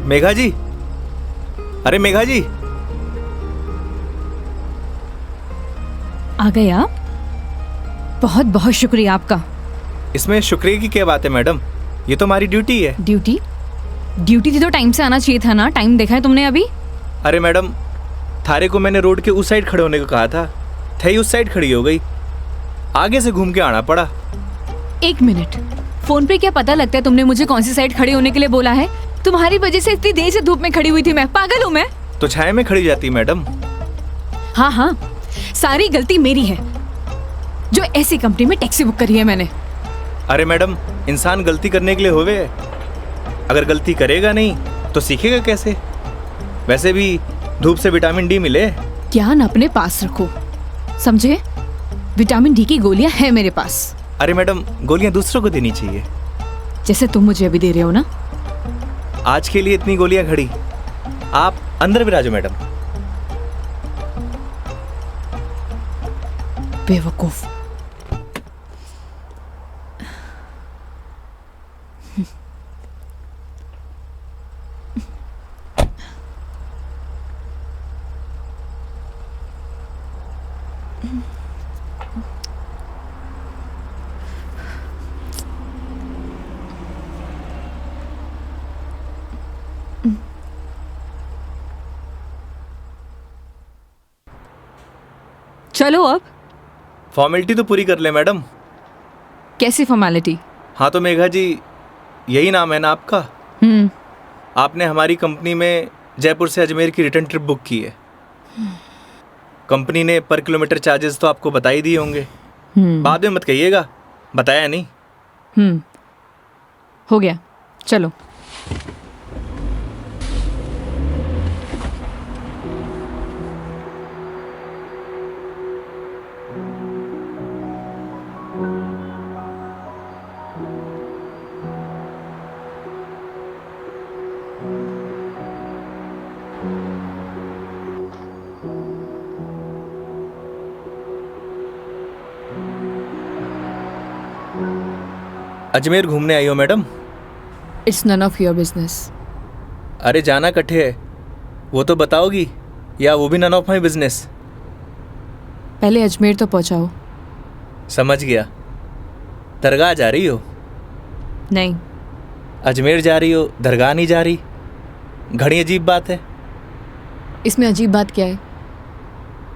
मेघा जी, अरे मेघा जी। आ गए आप? बहुत बहुत शुक्रिया आपका। इसमें शुक्रिया की क्या बात है मैडम, ये तो हमारी ड्यूटी है। ड्यूटी? ड्यूटी थी तो टाइम से आना चाहिए था ना। टाइम देखा है तुमने अभी? अरे मैडम, थारे को मैंने रोड के उस साइड खड़े होने को कहा था, थई उस साइड खड़ी हो गई, आगे से घूम के आना पड़ा। एक मिनट, फोन पे क्या पता लगता है तुमने मुझे कौन सी साइड खड़े होने के लिए बोला है? तुम्हारी वजह से इतनी देर से धूप में खड़ी हुई थी मैं। पागल हूँ मैं? तो छाया में खड़ी जाती मैडम। हाँ हाँ, सारी गलती मेरी है जो ऐसी कंपनी में टैक्सी बुक करी है मैंने। अरे मैडम, इंसान गलती करने के लिए होवे, अगर गलती करेगा नहीं तो सीखेगा कैसे? वैसे भी धूप से विटामिन डी मिले। ज्ञान अपने पास रखो, समझे? विटामिन डी की गोलियां हैं मेरे पास। अरे मैडम, गोलियां दूसरों को देनी चाहिए। जैसे तुम मुझे अभी दे रहे हो ना। आज के लिए इतनी गोलियां खड़ी, आप अंदर विराजो मैडम। बेवकूफ। चलो अब। फॉर्मेलिटी तो पूरी कर ले मैडम। कैसी फॉर्मेलिटी? हाँ तो मेघा जी, यही नाम है ना आपका? आपने हमारी कंपनी में जयपुर से अजमेर की रिटर्न ट्रिप बुक की है। कंपनी ने पर किलोमीटर चार्जेस तो आपको बता ही दिए होंगे। बाद में मत कहिएगा बताया नहीं। हो गया, चलो। अजमेर घूमने आई हो madam? It's none of your business. अरे जाना कट्ठे है, वो तो बताओगी, या वो भी नन ऑफ माई बिजनेस? पहले अजमेर तो पहुंचाओ। समझ गया। दरगाह जा रही हो? नहीं। अजमेर जा रही हो, दरगाह नहीं जा रही? घड़ी अजीब बात है। इसमें अजीब बात क्या है?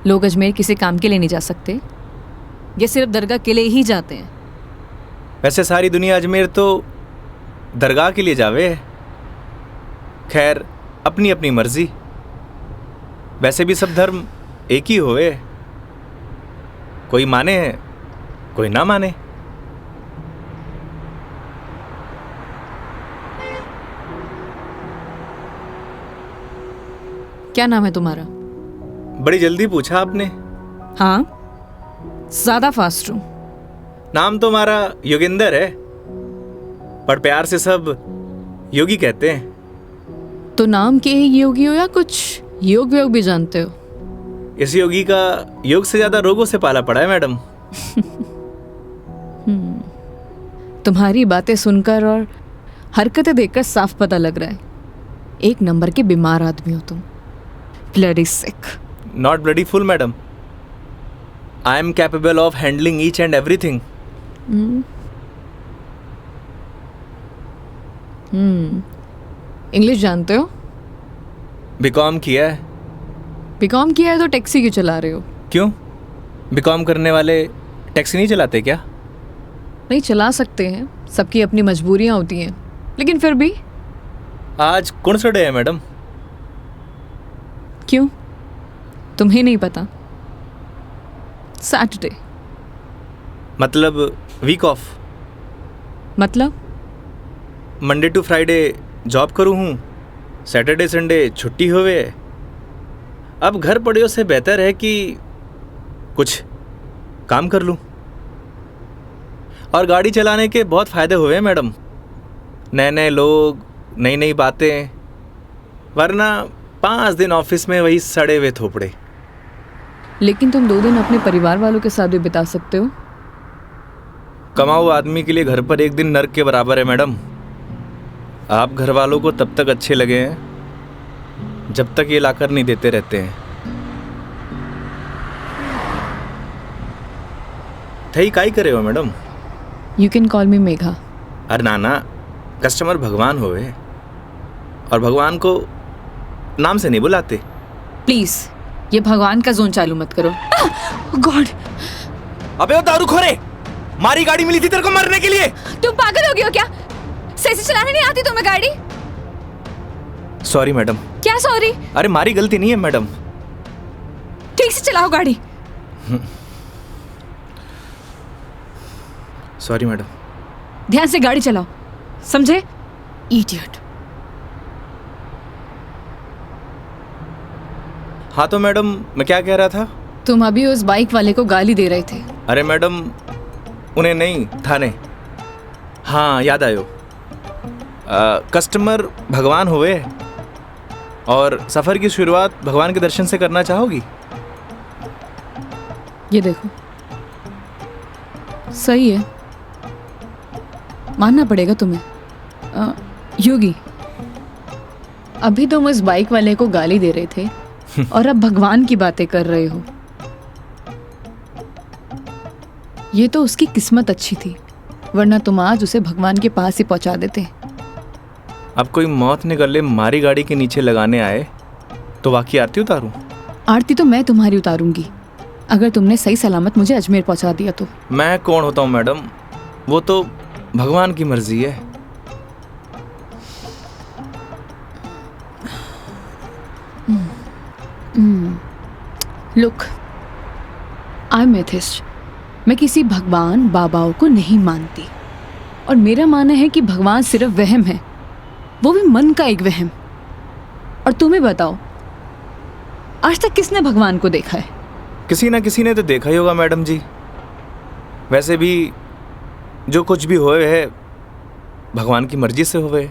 लोग अजमेर किसी काम के लिए नहीं जा सकते, ये सिर्फ दरगाह के लिए ही जाते हैं। वैसे सारी दुनिया अजमेर तो दरगाह के लिए जावे है। खैर, अपनी अपनी मर्जी। वैसे भी सब धर्म एक ही होवे, कोई माने कोई ना माने। क्या नाम है तुम्हारा? बड़ी जल्दी पूछा आपने। हाँ, ज्यादा फास्ट हूँ। नाम तो हमारा योगेंद्र है, पर प्यार से सब योगी कहते हैं। तो नाम के ही योगी हो या कुछ योग व्योग भी जानते हो? इस योगी का योग से ज्यादा रोगों से पाला पड़ा है मैडम। तुम्हारी बातें सुनकर और हरकतें देखकर साफ पता लग रहा है एक नंबर के बीमार आदमी हो तुम। Bloody sick. Not bloody fool madam, I am capable of handling each and everything. English जानते हो? बीकॉम किया है। बीकॉम किया है तो टैक्सी क्यों चला रहे हो? क्यों, बीकॉम करने वाले टैक्सी नहीं चलाते क्या? नहीं, चला सकते हैं, सबकी अपनी मजबूरियां होती हैं, लेकिन फिर भी। आज कौन सा डे है मैडम? क्यों, तुम्हें नहीं पता? सैटरडे। मतलब वीक ऑफ? मतलब मंडे टू फ्राइडे जॉब करूँ हूँ, सैटरडे संडे छुट्टी होवे। अब घर पड़े से बेहतर है कि कुछ काम कर लूँ। और गाड़ी चलाने के बहुत फ़ायदे हुए मैडम, नए नए लोग, नई नई बातें, वरना 5 दिन ऑफिस में वही सड़े हुए थोपड़े। लेकिन तुम 2 दिन अपने परिवार वालों के साथ भी बिता सकते हो। कमाऊ आदमी के लिए घर पर एक दिन नर्क के बराबर है मैडम। आप घर वालों को तब तक अच्छे लगे हैं जब तक ये लाकर नहीं देते रहते हैं। थई काई करे हो मैडम? यू कैन कॉल मी मेघा। अरे नाना, कस्टमर भगवान होवे और भगवान को नाम से नहीं बुलाते। प्लीज ये भगवान का जोन चालू मत करो। गॉड! अबे वो दारूखोरे, मारी गाड़ी मिली थी तेरे को मरने के लिए। तुम पागल हो गए हो क्या? सही से चलाने नहीं आती तुम्हें गाड़ी? Sorry madam. क्या सॉरी? अरे मारी गलती नहीं है मैडम। ठीक से चलाओ गाड़ी। Sorry madam. ध्यान से गाड़ी चलाओ, समझे? इडियट। हाँ तो मैडम, मैं क्या कह रहा था? तुम अभी उस बाइक वाले को गाली दे रहे थे। अरे मैडम, उन्हें नहीं, थाने। हाँ याद आयो। कस्टमर भगवान हुए और सफ़र की शुरुआत भगवान के दर्शन से करना चाहोगी? ये देखो, सही है, मानना पड़ेगा तुम्हें। योगी, अभी तुम उस बाइक वाले को गाली दे रहे थे और अब भगवान की बातें कर रहे हो। ये तो उसकी किस्मत अच्छी थी, वरना तुम आज उसे भगवान के पास ही पहुंचा देते। अब कोई मौत ने गले मारी गाड़ी के नीचे लगाने आए तो वाकई आरती उतारूं? आरती तो मैं तुम्हारी उतारूंगी अगर तुमने सही सलामत मुझे अजमेर पहुंचा दिया तो। मैं कौन होता हूँ मैडम, वो तो भगवान की मर्जी है। Look, I am atheist. मैं किसी भगवान बाबाओं को नहीं मानती और मेरा मानना है कि भगवान सिर्फ वहम है, वो भी मन का एक वहम। और तुम्हें बताओ, आज तक किसने भगवान को देखा है? किसी ना किसी ने तो देखा ही होगा मैडम जी। वैसे भी जो कुछ भी होए है भगवान की मर्जी से होए।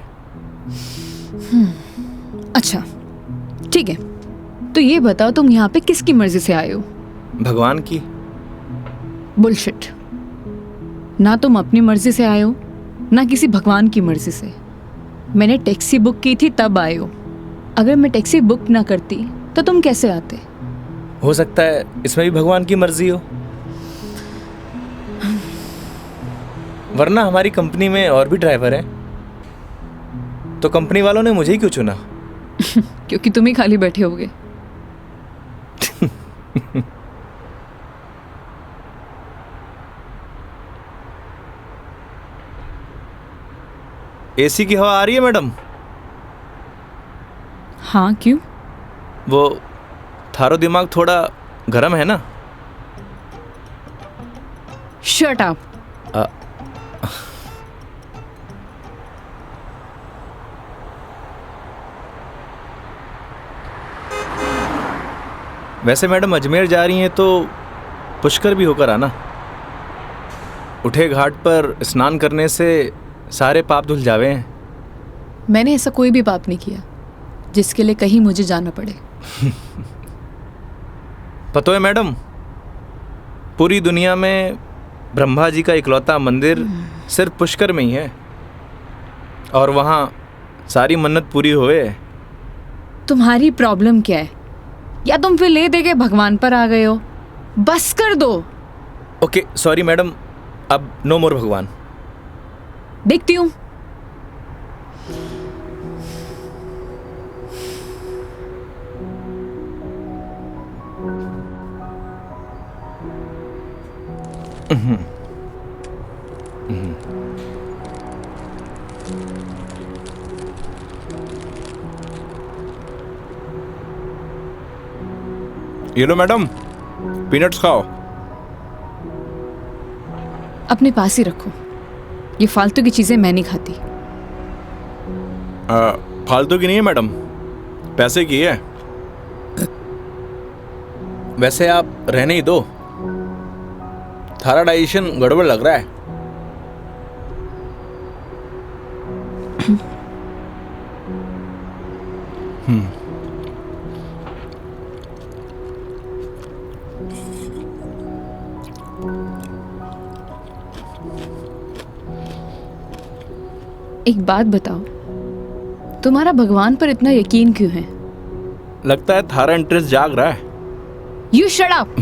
अच्छा ठीक है, तो ये बताओ तुम यहाँ पे किसकी मर्जी से आए हो? भगवान की। बुलशिट। ना तुम अपनी मर्जी से आए हो ना किसी भगवान की मर्जी से। मैंने टैक्सी बुक की थी तब आए हो। अगर मैं टैक्सी बुक ना करती तो तुम कैसे आते? हो सकता है इसमें भी भगवान की मर्जी हो, वरना हमारी कंपनी में और भी ड्राइवर हैं, तो कंपनी वालों ने मुझे ही क्यों चुना? क्योंकि तुम ही खाली बैठे होगे। एसी की हवा आ रही है मैडम? हाँ क्यों? वो थारो दिमाग थोड़ा गर्म है ना? Shut up. वैसे मैडम अजमेर जा रही हैं तो पुष्कर भी होकर आना। उठे घाट पर स्नान करने से सारे पाप धुल जावे हैं। मैंने ऐसा कोई भी पाप नहीं किया जिसके लिए कहीं मुझे जाना पड़े। पता है मैडम, पूरी दुनिया में ब्रह्मा जी का इकलौता मंदिर सिर्फ पुष्कर में ही है और वहाँ सारी मन्नत पूरी हुए। तुम्हारी प्रॉब्लम क्या है? या तुम फिर ले दे के भगवान पर आ गए हो? बस कर दो। ओके सॉरी मैडम, अब नो मोर भगवान। देखती हूँ। ये लो मैडम, पीनट्स खाओ। अपने पास ही रखो, ये फालतू की चीजें मैं नहीं खाती। फालतू की नहीं है मैडम, पैसे की है। वैसे आप रहने ही दो, थारा डाइजेशन गड़बड़ लग रहा है। एक बात बताओ, तुम्हारा भगवान पर इतना यकीन क्यों है? लगता है थारा इंटरेस्ट जाग रहा है। You shut up.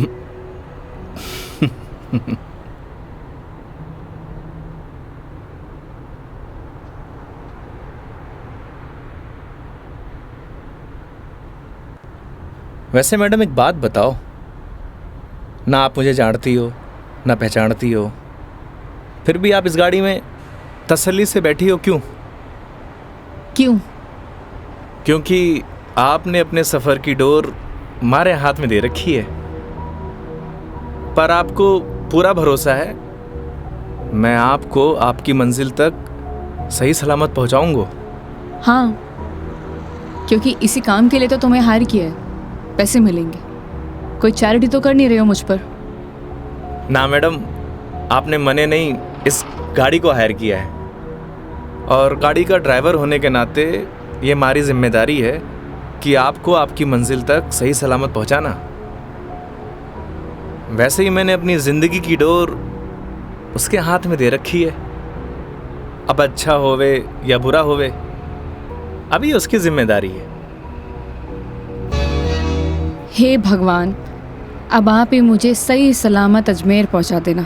वैसे मैडम एक बात बताओ, ना आप मुझे जानती हो ना पहचानती हो, फिर भी आप इस गाड़ी में तसल्ली से बैठी हो क्यों? क्यों? क्योंकि आपने अपने सफ़र की डोर हमारे हाथ में दे रखी है, पर आपको पूरा भरोसा है मैं आपको आपकी मंजिल तक सही सलामत पहुंचाऊंगा। हाँ, क्योंकि इसी काम के लिए तो तुम्हें हायर किया है। पैसे मिलेंगे। कोई चैरिटी तो कर नहीं रहे हो मुझ पर? ना मैडम, आपने मने नहीं इस गाड़ी को हायर किया है, और गाड़ी का ड्राइवर होने के नाते ये हमारी जिम्मेदारी है कि आपको आपकी मंजिल तक सही सलामत पहुंचाना। वैसे ही मैंने अपनी ज़िंदगी की डोर उसके हाथ में दे रखी है। अब अच्छा होवे या बुरा होवे, अभी उसकी जिम्मेदारी है। हे भगवान, अब आप ही मुझे सही सलामत अजमेर पहुंचा देना।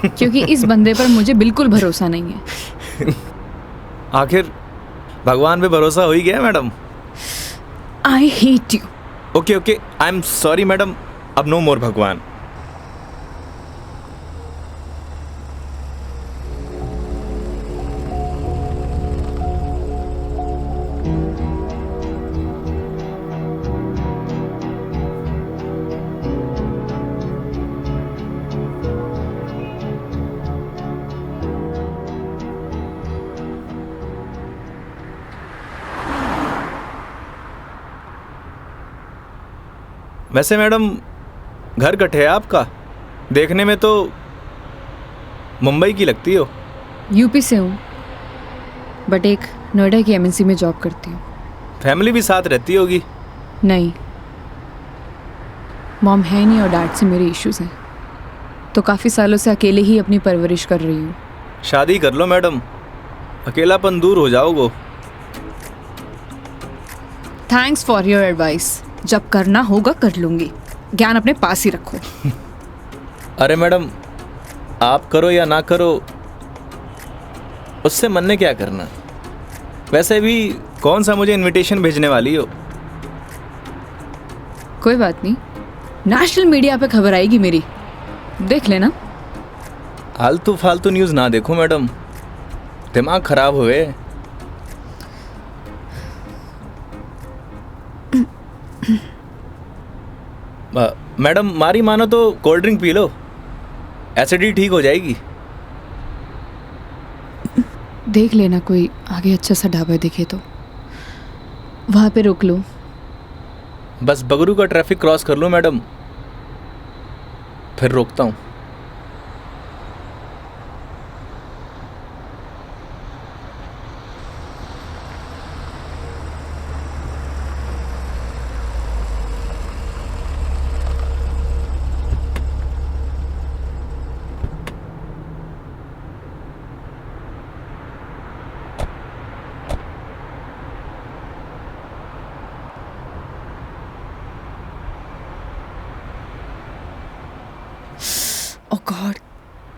क्योंकि इस बंदे पर मुझे बिल्कुल भरोसा नहीं है। आखिर भगवान पे भरोसा हो ही गया madam. I hate you. Okay okay, I am sorry madam, अब नो मोर भगवान। वैसे मैडम, घर कट है आपका? देखने में तो मुंबई की लगती हो। यूपी से हूँ, बट एक नोएडा की एमएनसी में जॉब करती हूँ। फैमिली भी साथ रहती होगी? नहीं, मॉम है नहीं और डैड से मेरे इश्यूज हैं, तो काफ़ी सालों से अकेले ही अपनी परवरिश कर रही हूँ। शादी कर लो मैडम, अकेलापन दूर हो जाओगे। Thanks for your advice. जब करना होगा कर लूँगी, ज्ञान अपने पास ही रखो। अरे मैडम, आप करो या ना करो, उससे मन ने क्या करना। वैसे भी कौन सा मुझे इनविटेशन भेजने वाली हो? कोई बात नहीं, नेशनल मीडिया पे खबर आएगी मेरी, देख लेना। आलतू फालतू न्यूज़ ना देखो मैडम, दिमाग खराब हुए। मैडम, मारी मानो तो cold drink P low, acidity ठीक हो जाएगी। देख लेना कोई आगे अच्छा सा ढाबा दिखे तो वहाँ पे रोक लो। बस बगरू का ट्रैफिक क्रॉस कर लो मैडम, फिर रोकता हूँ। ओह गॉड,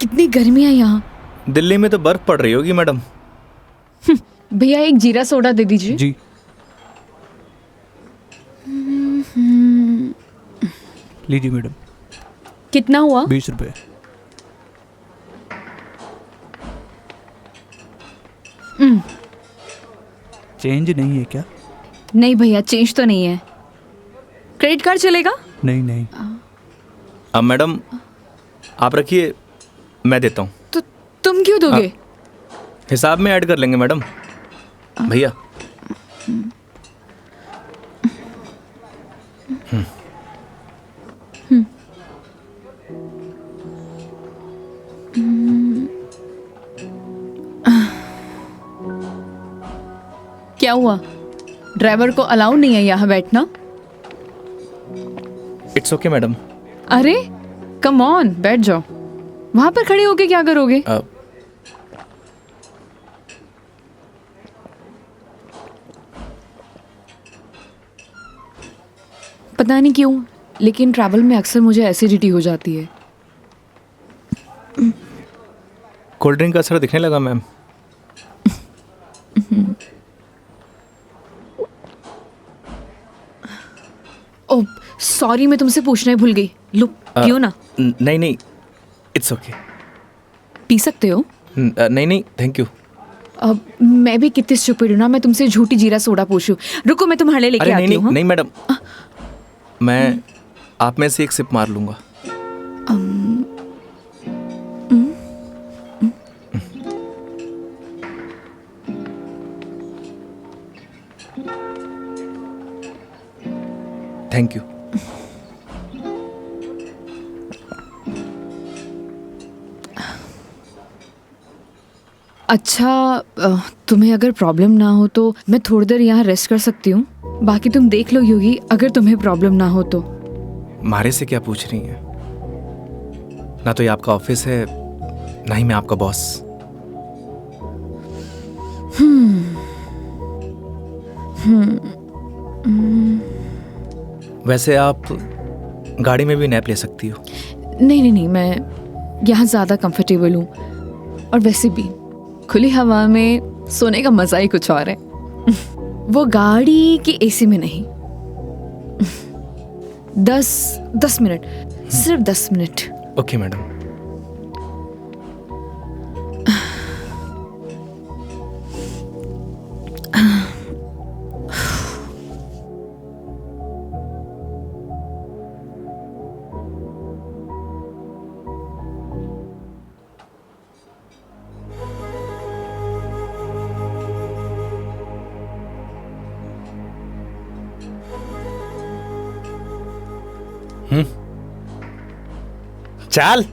कितनी गर्मी है यहाँ। दिल्ली में तो बर्फ पड़ रही होगी मैडम। भैया एक जीरा सोडा दे दीजिए। जी। लीजिए मैडम। कितना हुआ? 20 रुपये। चेंज नहीं है क्या? नहीं भैया, चेंज तो नहीं है। क्रेडिट कार्ड चलेगा? नहीं नहीं। अब मैडम आप रखिए, मैं देता हूँ। तो तुम क्यों दोगे? हिसाब में ऐड कर लेंगे मैडम। भैया। क्या हुआ? ड्राइवर को अलाउ नहीं है यहाँ बैठना? It's okay madam. अरे कम ऑन, बैठ जाओ। वहां पर खड़े होके क्या करोगे? पता नहीं क्यों, लेकिन ट्रैवल में अक्सर मुझे एसिडिटी हो जाती है। कोल्ड ड्रिंक का असर दिखने लगा मैम। ओह सॉरी, मैं तुमसे पूछना ही भूल गई। लो पियो ना। नहीं नहीं, इट्स ओके। पी सकते हो। नहीं नहीं, थैंक यू। अब मैं भी कितनी स्टूपिड हूँ ना, मैं तुमसे झूठी जीरा सोडा पूछूं। रुको मैं तुम्हारे लिए लेके अरे नहीं आती हूँ। नहीं नहीं मैडम, मैं आप में से एक सिप मार लूंगा। Thank you. अच्छा, तुम्हें अगर प्रॉब्लम ना हो तो मैं थोड़ी देर यहाँ रेस्ट कर सकती हूँ। बाकी तुम देख लो योगी, अगर तुम्हें प्रॉब्लम ना हो तो। मारे से क्या पूछ रही हैं? ना तो ये आपका ऑफिस है, ना ही मैं आपका बॉस। वैसे आप गाड़ी में भी नैप ले सकती हो। नहीं नहीं नहीं, मैं यहाँ ज़्यादा कंफर्टेबल हूँ। और वैसे भी खुली हवा में सोने का मज़ा ही कुछ और है। वो गाड़ी की एसी में नहीं। 10 मिनट, सिर्फ 10 मिनट। Okay madam. चाल।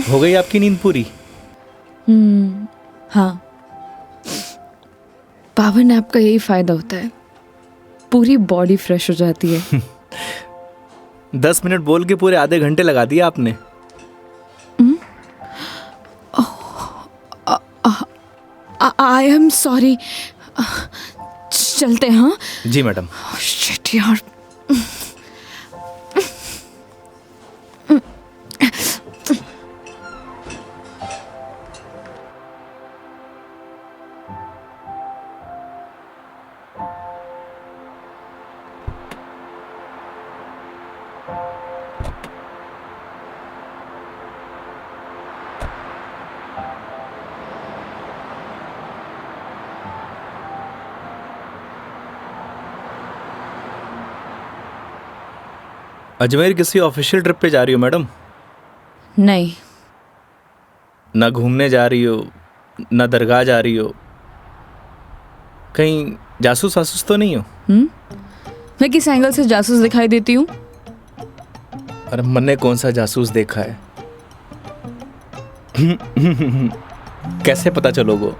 हो गई आपकी नींद पूरी? हाँ, पावर नैप का यही फायदा होता है, पूरी बॉडी फ्रेश हो जाती है। 10 मिनट बोल के पूरे आधे घंटे लगा दिए आपने। आई एम सॉरी। चलते हैं। हाँ जी मैडम। शिट यार। अजमेर किसी ऑफिशियल ट्रिप पे जा रही हो मैडम? नहीं। ना घूमने जा रही हो, ना दरगाह जा रही हो, कहीं जासूस वासूस तो नहीं हो? मैं किस एंगल से जासूस दिखाई देती हूँ? अरे मैंने कौन सा जासूस देखा है? कैसे पता चलोगे?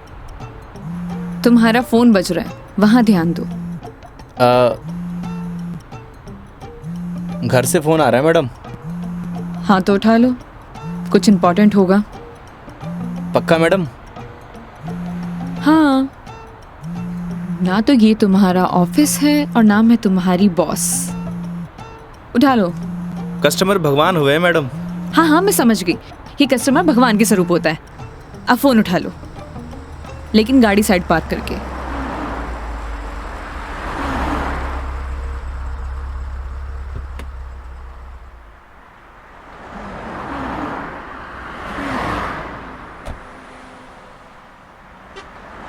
तुम्हारा फोन बज रहा है, वहां ध्यान दो। घर से फोन आ रहा है मैडम। हाँ तो उठा लो, कुछ इम्पोर्टेंट होगा। पक्का मैडम? हाँ, ना तो ये तुम्हारा ऑफिस है और ना मैं तुम्हारी बॉस। उठा लो। कस्टमर भगवान हुए मैडम। हाँ हाँ मैं समझ गई, ये कस्टमर भगवान के स्वरूप होता है। अब फोन उठा लो, लेकिन गाड़ी साइड पार्क करके।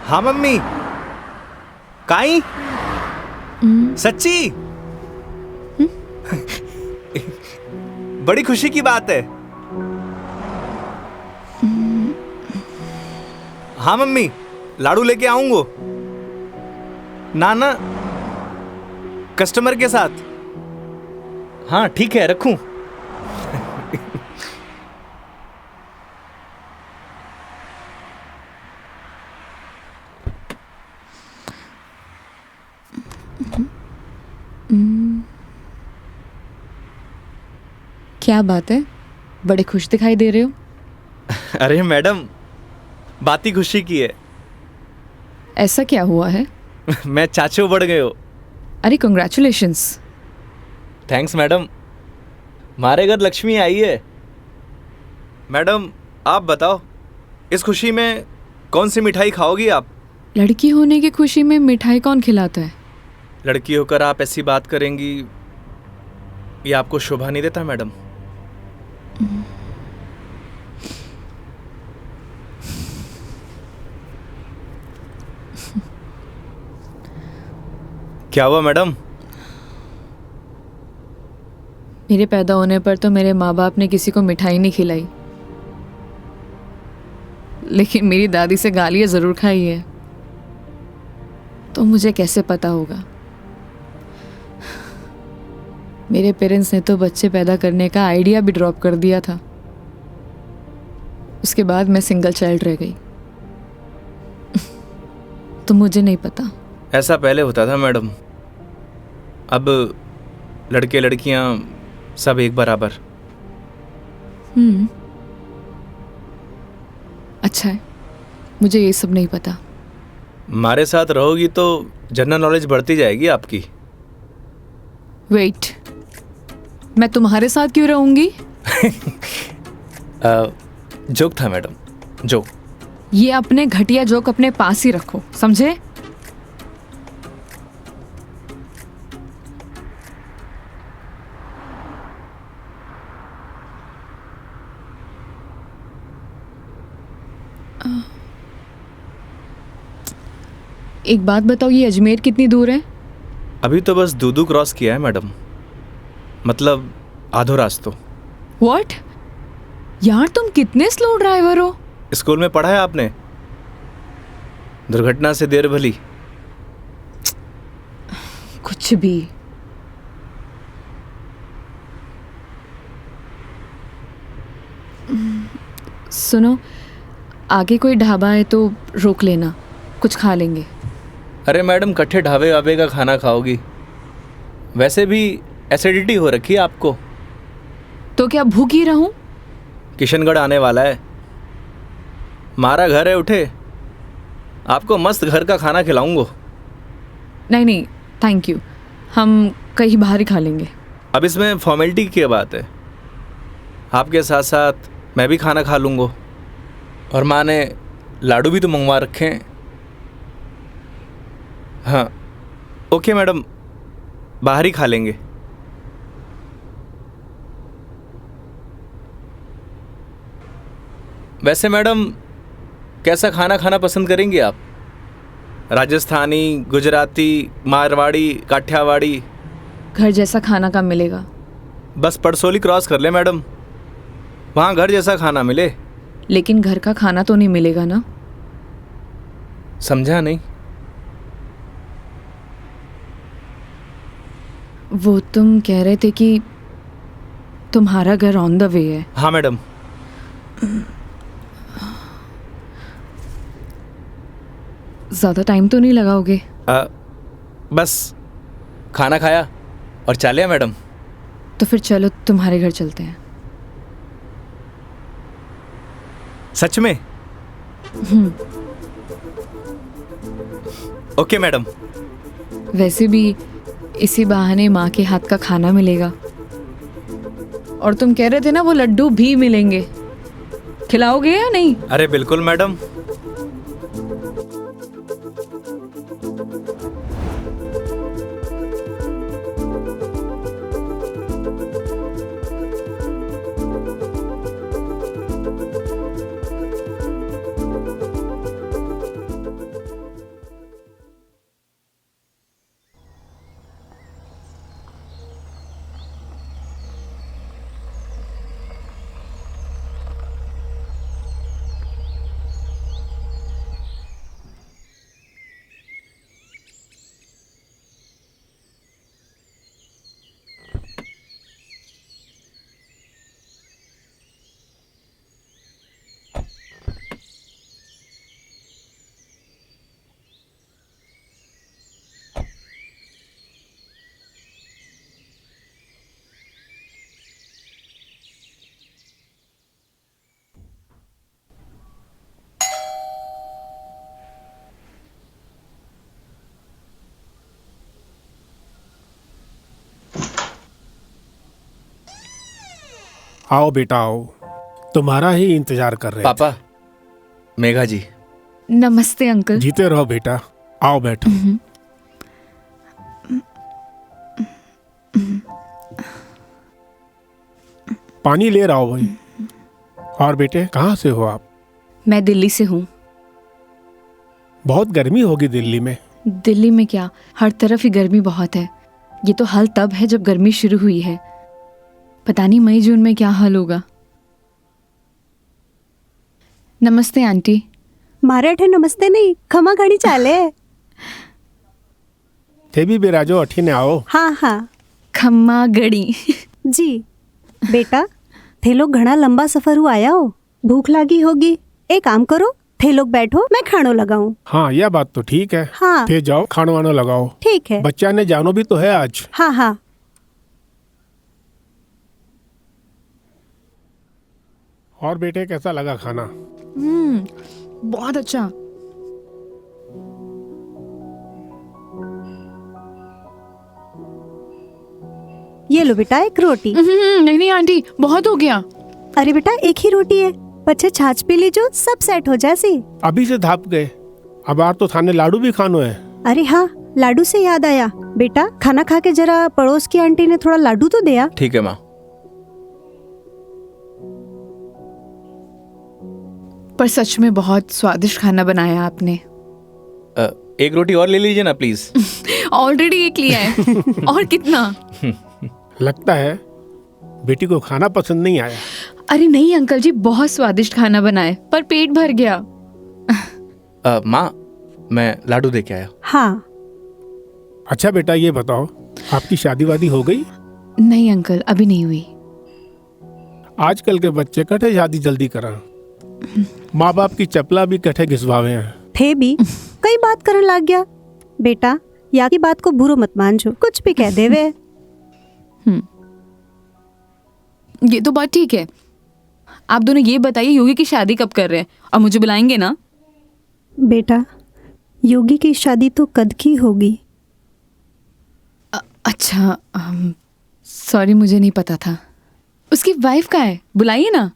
हाँ मम्मी। काई? सच्ची? बड़ी खुशी की बात है। हाँ मम्मी, लाडू लेके आऊंगो। ना ना, कस्टमर के साथ। हाँ ठीक है, रखूं? क्या बात है, बड़े खुश दिखाई दे रहे हो। अरे मैडम, बात ही खुशी की है। ऐसा क्या हुआ है? मैं चाचू बढ़ गए हो। अरे कॉन्ग्रेचुलेशंस। थैंक्स मैडम, हमारे घर लक्ष्मी आई है। मैडम आप बताओ, इस खुशी में कौन सी मिठाई खाओगी आप? लड़की होने की खुशी में मिठाई कौन खिलाता है? लड़की होकर आप ऐसी बात करेंगी, ये आपको शोभा नहीं देता मैडम। क्या हुआ मैडम? मेरे पैदा होने पर तो मेरे माँ बाप ने किसी को मिठाई नहीं खिलाई, लेकिन मेरी दादी से गालियाँ ज़रूर खाई है। तो मुझे कैसे पता होगा? मेरे पेरेंट्स ने तो बच्चे पैदा करने का आइडिया भी ड्रॉप कर दिया था। उसके बाद मैं सिंगल चाइल्ड रह गई। तो मुझे नहीं पता। ऐसा पहले होता था मैडम, अब लड़के लड़कियां सब एक बराबर। अच्छा है, मुझे ये सब नहीं पता। हमारे साथ रहोगी तो जनरल नॉलेज बढ़ती जाएगी आपकी। वेट, मैं तुम्हारे साथ क्यों रहूंगी? जोक था मैडम, जोक। ये अपने घटिया जोक अपने पास ही रखो, समझे? एक बात बताओ, ये अजमेर कितनी दूर है? अभी तो बस दूदू क्रॉस किया है मैडम, मतलब आधो रास्तो। व्हाट? यार तुम कितने स्लो ड्राइवर हो। स्कूल में पढ़ा है आपने, दुर्घटना से देर भली। कुछ भी। सुनो, आगे कोई ढाबा है तो रोक लेना, कुछ खा लेंगे। अरे मैडम, कट्ठे ढाबे वाबे का खाना खाओगी? वैसे भी एसिडिटी हो रखी है आपको। तो क्या भूख ही रहूं? किशनगढ़ आने वाला है, हमारा घर है, उठे आपको मस्त घर का खाना खिलाऊंगा। नहीं नहीं, थैंक यू, हम कहीं बाहर ही खा लेंगे। अब इसमें फॉर्मेलिटी की क्या बात है? आपके साथ साथ मैं भी खाना खा लूँगा, और माँ ने लाडू भी तो मंगवा रखे हैं। हाँ ओके मैडम, बाहर ही खा लेंगे। वैसे मैडम, कैसा खाना खाना पसंद करेंगी आप? राजस्थानी, गुजराती, मारवाड़ी, काठियावाड़ी? घर जैसा खाना कब मिलेगा? बस पड़सोली क्रॉस कर ले मैडम, वहाँ घर जैसा खाना मिले। लेकिन घर का खाना तो नहीं मिलेगा ना? समझा नहीं। वो तुम कह रहे थे कि तुम्हारा घर ऑन द वे है। हाँ मैडम। ज़्यादा टाइम तो नहीं लगाओगे? बस खाना खाया और चालिया मैडम। तो फिर चलो तुम्हारे घर चलते हैं। सच में? Okay madam. वैसे भी इसी बहाने माँ के हाथ का खाना मिलेगा, और तुम कह रहे थे ना वो लड्डू भी मिलेंगे, खिलाओगे या नहीं? अरे बिल्कुल मैडम। आओ बेटा आओ, तुम्हारा ही इंतजार कर रहे थे। पापा, मेघा जी। नमस्ते अंकल। जीते रहो बेटा, आओ बैठो। पानी ले रहा हो भाई। और बेटे कहाँ से हो आप? मैं दिल्ली से हूँ। बहुत गर्मी होगी दिल्ली में। दिल्ली में क्या, हर तरफ ही गर्मी बहुत है। ये तो हाल तब है जब गर्मी शुरू हुई है, पता नहीं मई जून में क्या हाल होगा। नमस्ते आंटी। मारे नमस्ते नहीं, खमा घड़ी चाले। थे भी बिराजो अठीने आओ। हाँ हाँ खम्मा गड़ी। जी। बेटा थे लोग घना लंबा सफर हुआ आया हो, भूख लगी होगी। एक काम करो, थे लोग बैठो, मैं खानो लगाऊं। हाँ यह बात तो ठीक है। हाँ फिर जाओ खानो वानो लगाओ। ठीक है। बच्चा ने जानो भी तो है आज। हाँ हाँ। और बेटे कैसा लगा खाना? बहुत अच्छा। ये लो बेटा एक रोटी। नहीं नहीं आंटी, बहुत हो गया। अरे बेटा एक ही रोटी है, बच्चे छाछ पी लीजो, सब सेट हो जासी। अभी से धाप गए, अब आर तो थाने लाडू भी खानो है। अरे हाँ, लाडू से याद आया, बेटा खाना खा के जरा पड़ोस की आंटी ने थोड़ा लाडू तो दिया। ठीक है माँ। पर सच में बहुत स्वादिष्ट खाना बनाया आपने। एक रोटी और ले लीजिए ना प्लीज। ऑलरेडी एक लिया है। और कितना? लगता है बेटी को खाना पसंद नहीं आया। अरे नहीं अंकल जी, बहुत स्वादिष्ट खाना बनाए, पर पेट भर गया। माँ, मैं लाडू दे के आया। हाँ। अच्छा बेटा ये बताओ, आपकी शादी वादी हो गई? नहीं अंकल, अभी नहीं हुई। आजकल के बच्चे कटे शादी जल्दी करा, माँ बाप की चपला भी कटे घिसवावे हैं। थे भी कई बात करन लग गया। बेटा या की बात को बुरो मत मानजो, कुछ भी कह देवे। ये तो बात ठीक है। आप दोनों ये बताइए, योगी की शादी कब कर रहे हैं और मुझे बुलाएंगे ना? बेटा योगी की शादी तो कद की होगी। अच्छा, सॉरी मुझे नहीं पता था। उसकी वाइफ का है, बुलाइए ना।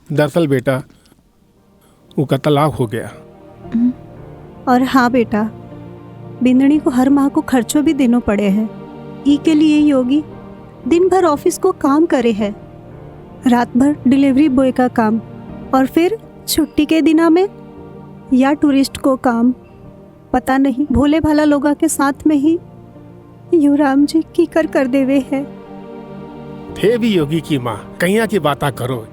दरअसल बेटा वो का तलाक हो गया। और हाँ बेटा, बिंदनी को हर माह को खर्चों भी देना पड़े है। ई के लिए योगी दिन भर ऑफिस को काम करे है, रात भर डिलीवरी बॉय का काम, और फिर छुट्टी के दिना में या टूरिस्ट को काम। पता नहीं भोले भाला लोगा के साथ में ही युवराम जी की कर देवे है। थे भी योगी की माँ, कहिया की बाता करो।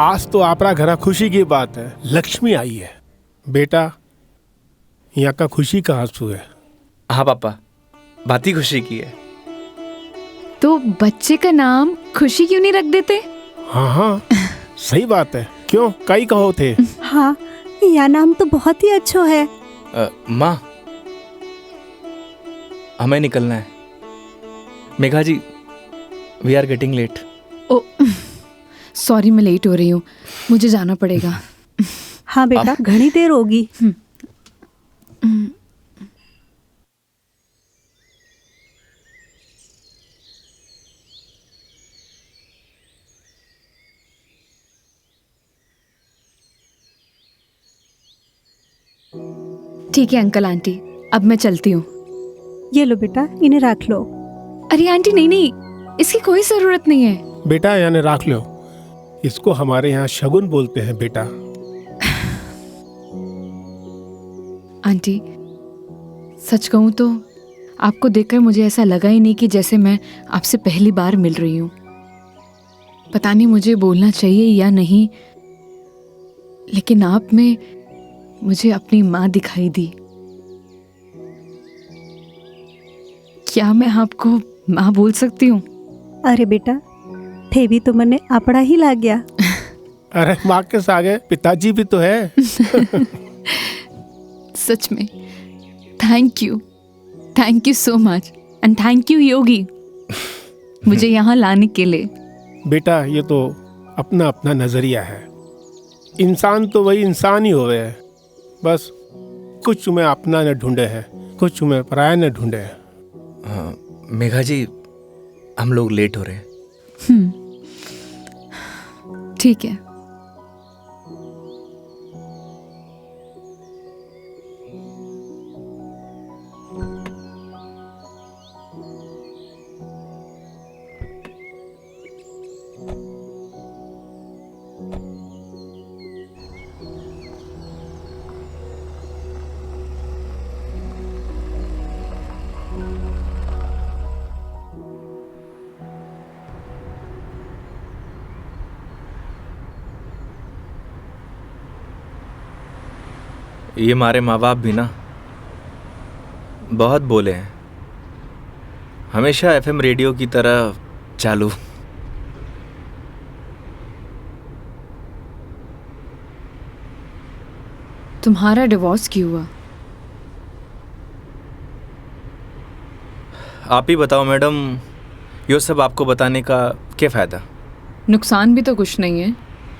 आज तो आपरा घरा खुशी की बात है, लक्ष्मी आई है। बेटा यहाँ का खुशी का आंसू है। हाँ पापा, बात ही खुशी की है। तो बच्चे का नाम खुशी क्यों नहीं रख देते? हाँ हाँ सही बात है, क्यों कई कहो थे। हाँ यह नाम तो बहुत ही अच्छा है। माँ, हमें निकलना है। Megha ji, we are getting late. Oh sorry, मैं लेट हो रही हूँ, मुझे जाना पड़ेगा। हाँ बेटा घनी देर होगी। ठीक है अंकल आंटी, अब मैं चलती हूँ। ये लो बेटा, इन्हें रख लो। अरे आंटी नहीं नहीं, इसकी कोई जरूरत नहीं है। बेटा यानी रख लो, इसको हमारे यहाँ शगुन बोलते हैं बेटा। आंटी सच कहूँ तो आपको देखकर मुझे ऐसा लगा ही नहीं कि जैसे मैं आपसे पहली बार मिल रही हूँ। पता नहीं मुझे बोलना चाहिए या नहीं, लेकिन आप में मुझे अपनी माँ दिखाई दी। क्या मैं आपको माँ बोल सकती हूँ? अरे बेटा थे भी तो मने अपना ही लग गया। अरे माँ के सागे पिताजी भी तो है। सच में thank you so much, and thank you Yogi मुझे यहाँ लाने के लिए। बेटा ये तो अपना अपना नजरिया है, इंसान तो वही इंसान ही होवे है। बस कुछ में अपना न ढूंढे है, कुछ में पराया न ढूंढे है। मेघा जी, हम लोग लेट हो रहे हैं। ठीक है। ये हमारे माँ बाप भी ना बहुत बोले हैं, हमेशा एफएम रेडियो की तरह चालू। तुम्हारा डिवोर्स क्यों हुआ? आप ही बताओ मैडम, ये सब आपको बताने का क्या फ़ायदा? नुकसान भी तो कुछ नहीं है।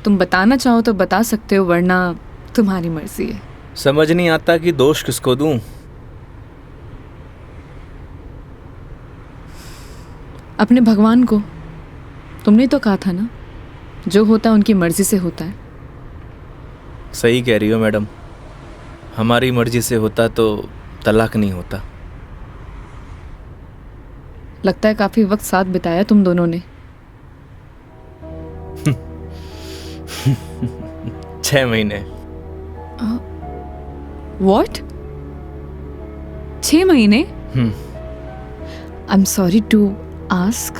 तुम बताना चाहो तो बता सकते हो, वरना तुम्हारी मर्जी है। समझ नहीं आता कि दोष किसको दूं। अपने भगवान को। तुमने तो कहा था ना, जो होता है उनकी मर्जी से होता है। सही कह रही हो मैडम, हमारी मर्जी से होता तो तलाक नहीं होता। लगता है काफी वक्त साथ बिताया तुम दोनों ने। 6 महीने। What? 6 महीने? I'm sorry to ask.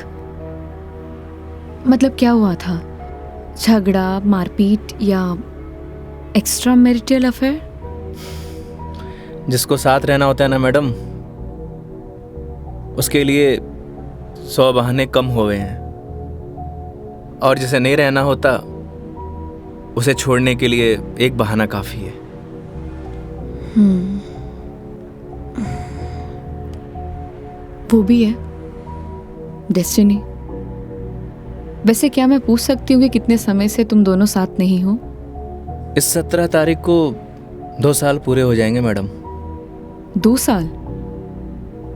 मतलब क्या हुआ था? झगड़ा, मारपीट या एक्स्ट्रा मैरिटल अफेयर? जिसको साथ रहना होता है ना मैडम, उसके लिए 100 बहाने कम हो गए हैं, और जिसे नहीं रहना होता उसे छोड़ने के लिए एक बहाना काफ़ी है। वो भी है डेस्टिनी। वैसे क्या मैं पूछ सकती हूँ कि कितने समय से तुम दोनों साथ नहीं हो? इस 17 तारीख को 2 साल पूरे हो जाएंगे मैडम। 2 साल?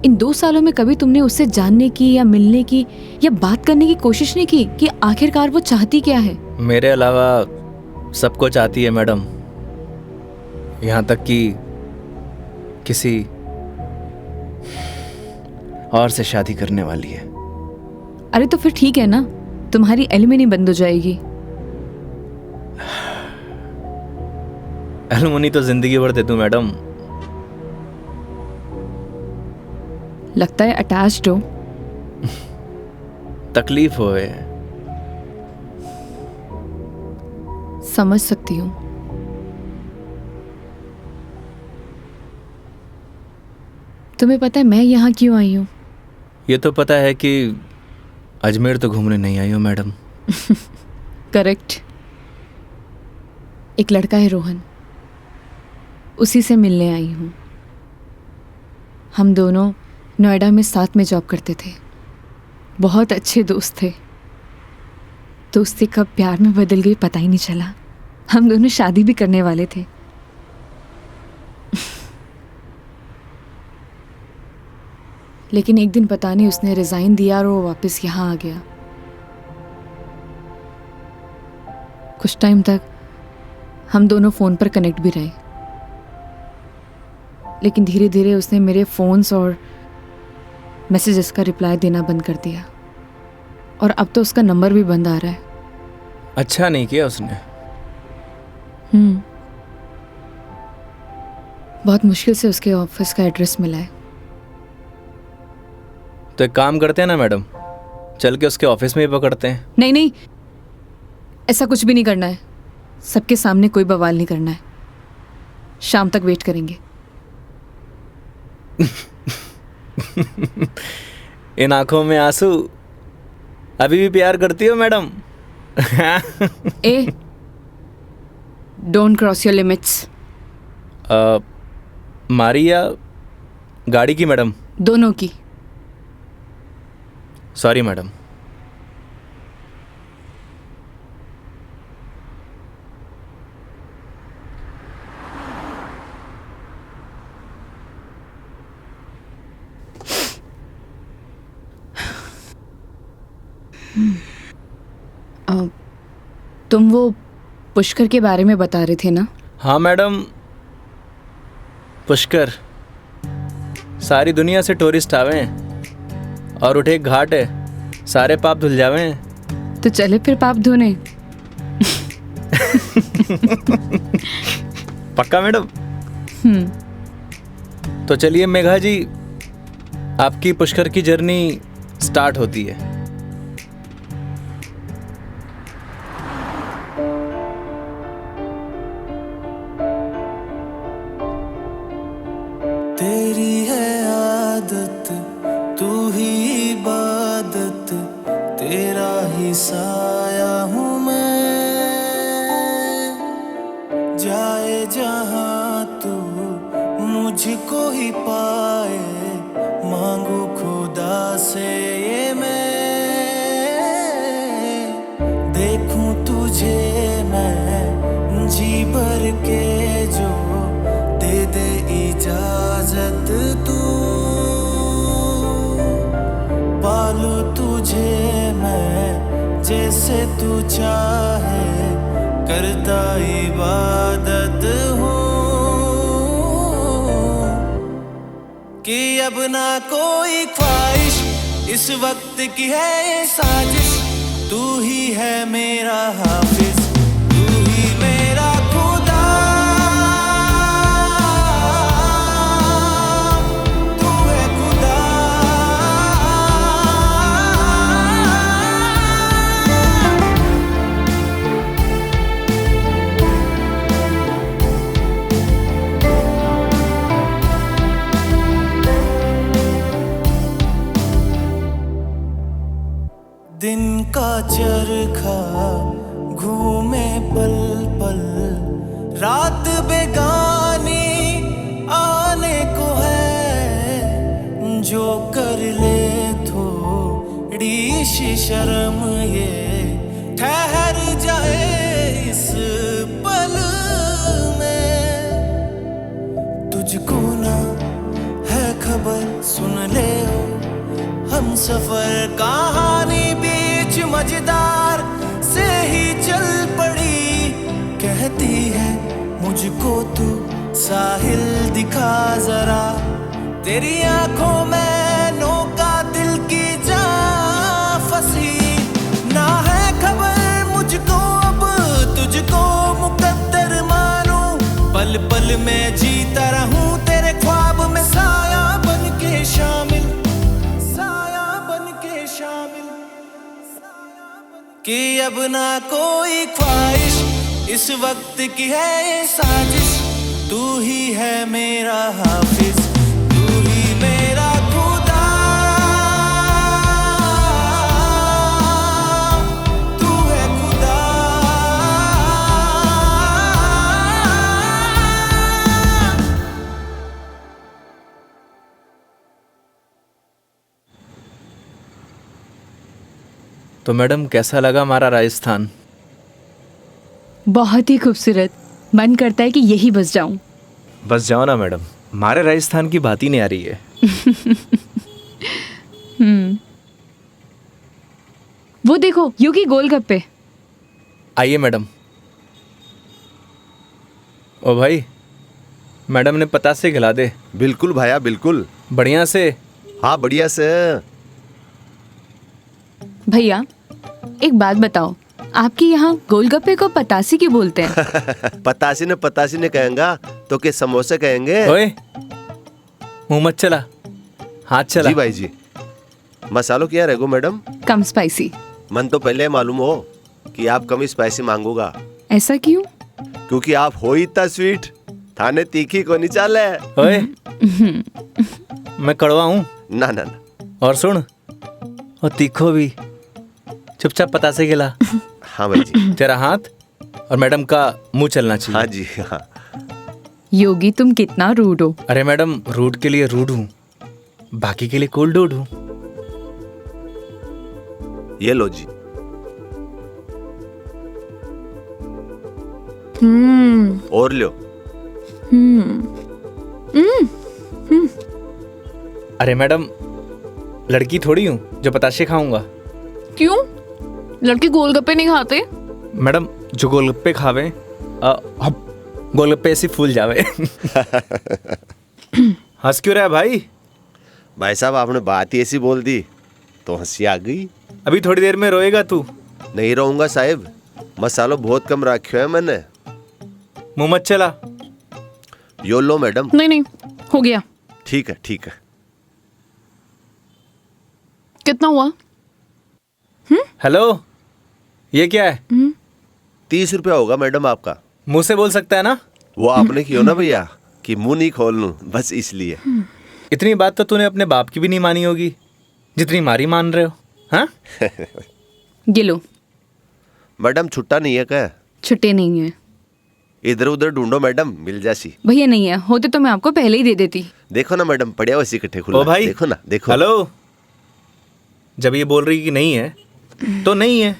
इन 2 सालों में कभी तुमने उससे जानने की या मिलने की या बात करने की कोशिश नहीं की कि आखिरकार वो चाहती क्या है? मेरे अलावा सबको चाहती है मैडम, यहाँ तक कि किसी और से शादी करने वाली है। अरे तो फिर ठीक है ना, तुम्हारी एलिमनी बंद हो जाएगी। एलुमनी तो जिंदगी भर दे दूं मैडम। लगता है अटैच्ड हो। तकलीफ होए। समझ सकती हूँ। तुम्हें पता है मैं यहाँ क्यों आई हूँ? ये तो पता है कि अजमेर तो घूमने नहीं आई हो मैडम। करेक्ट। एक लड़का है रोहन, उसी से मिलने आई हूँ। हम दोनों नोएडा में साथ में जॉब करते थे, बहुत अच्छे दोस्त थे। दोस्ती कब प्यार में बदल गई पता ही नहीं चला। हम दोनों शादी भी करने वाले थे। लेकिन एक दिन पता नहीं उसने रिजाइन दिया और वो वापस यहाँ आ गया। कुछ टाइम तक हम दोनों फ़ोन पर कनेक्ट भी रहे, लेकिन धीरे धीरे उसने मेरे फ़ोन्स और मैसेजेस का रिप्लाई देना बंद कर दिया, और अब तो उसका नंबर भी बंद आ रहा है। अच्छा नहीं किया उसने। बहुत मुश्किल से उसके ऑफिस का एड्रेस मिला है। तो एक काम करते हैं ना मैडम, चल के उसके ऑफिस में ही पकड़ते हैं। नहीं नहीं, ऐसा कुछ भी नहीं करना है। सबके सामने कोई बवाल नहीं करना है। शाम तक वेट करेंगे। इन आंखों में आंसू, अभी भी प्यार करती हो madam? A, don't cross your limits. मारी या गाड़ी की मैडम? दोनों की। Sorry madam. तुम वो पुष्कर के बारे में बता रहे थे ना? हाँ मैडम, पुष्कर सारी दुनिया से टूरिस्ट आवे हैं और उठे एक घाट है, सारे पाप धुल जावे हैं। तो चले फिर पाप धोने। पक्का मैडम? तो चलिए मेघा जी, आपकी पुष्कर की जर्नी स्टार्ट होती है। तेरी है आदत, तू ही इबादत, तेरा ही साया हूँ मैं। जाए जहाँ तू मुझको ही पाए, मांगू खुदा से ये मैं। देखूं तुझे मैं जी भर के, जो दे दे इजाजत तू। पालू तुझे मैं जैसे तू चाहे, करता इबादत हूँ। कि अब ना कोई ख्वाहिश, इस वक्त की है ये साजिश। तू ही है मेरा हाफिज, तू ही मेरा खुदा। तू है खुदा। दिन का चरखा घूमे पल पल, रात बेगानी आने को है। जो कर ले थोड़ी सी शर्म, ये ठहर जाए इस पल में। तुझको ना है खबर, सुन ले हम सफर कहानी बीच मजेदार से ही चल पड़ी। कहती है मुझको तू साहिल दिखा जरा, तेरी आंखों में नौका दिल की जा फंसी। ना है खबर मुझको अब तुझको मुकद्दर मानूं, पल पल में जीता रहूं तेरे ख्वाब में, साया बन के शामिल, कि अब ना कोई ख्वाहिश, इस वक्त की है ये साजिश। तू ही है मेरा हाफिज, तू ही मेरा खुदा। तू है खुदा। तो मैडम कैसा लगा हमारा राजस्थान? बहुत ही खूबसूरत। मन करता है कि यही बस जाऊं। बस जाओ ना मैडम, हमारे राजस्थान की बात ही नहीं आ रही है। वो देखो योगी गोलगप्पे। आइए मैडम। ओ भाई, मैडम ने पतासे खिला दे। बिल्कुल भाया बिल्कुल। बढ़िया से। हाँ बढ़िया से। भैया एक बात बताओ, आपके यहाँ गोलगप्पे को पतासी क्यों बोलते हैं? पतासी ने कहेंगा तो के समोसे कहेंगे। ओए मुंह मत चला, हाथ चला। जी भाई जी। मसालों क्या रहेगो मैडम? कम स्पाइसी। मन तो पहले मालूम हो कि आप कम स्पाइसी मांगोगा। ऐसा क्यों? क्योंकि आप हो ही इतना स्वीट, थाने तीखी को नहीं चाले। ओए मैं कड़वा हूँ? ना ना ना। और सुन, और तीखो भी। चुपचाप पतासे खिला। हाँ भाई जी। तेरा हाथ और मैडम का मुंह चलना चाहिए। हाँ जी हाँ। योगी तुम कितना रूड हो। अरे मैडम, रूड के लिए रूड हूँ, बाकी के लिए कोल्ड डूड हूँ। ये लो जी। और लो। अरे मैडम, लड़की थोड़ी हूँ जो पताशे खाऊंगा। क्यों? लड़के गोलगप्पे नहीं खाते? मैडम जो गोलगप्पे खावे गोलगप्पे ऐसे फूल जावे। हंस क्यों रहा है भाई? भाई साहब आपने बात ही ऐसी बोल दी तो हंसी आ गई। अभी थोड़ी देर में रोएगा तू। नहीं रहूंगा साहब, मसालो बहुत कम रखा है मैंने। मुंह मत चला। यो लो मैडम। नहीं नहीं, हो गया। ठीक है ठीक है। कितना हुआ? हेलो, ये क्या है? 30 रुपया होगा मैडम आपका। मुंह से बोल सकता है ना? वो आपने क्यों ना भैया कि मुंह नहीं खोल लूं, बस इसलिए। इतनी बात तो तूने अपने बाप की भी नहीं मानी होगी जितनी मारी मान रहे हो। हाँ? ये लो। मैडम छुट्टा नहीं है क्या? छुट्टे नहीं है इधर उधर ढूंढो मैडम, मिल जासी। भैया, नहीं है। होते तो मैं आपको पहले ही दे देती। देखो ना मैडम, पड़िया वैसे इकट्ठे खुला। ओ भाई, देखो ना, देखो। हेलो, जब ये बोल रही कि नहीं है तो नहीं है।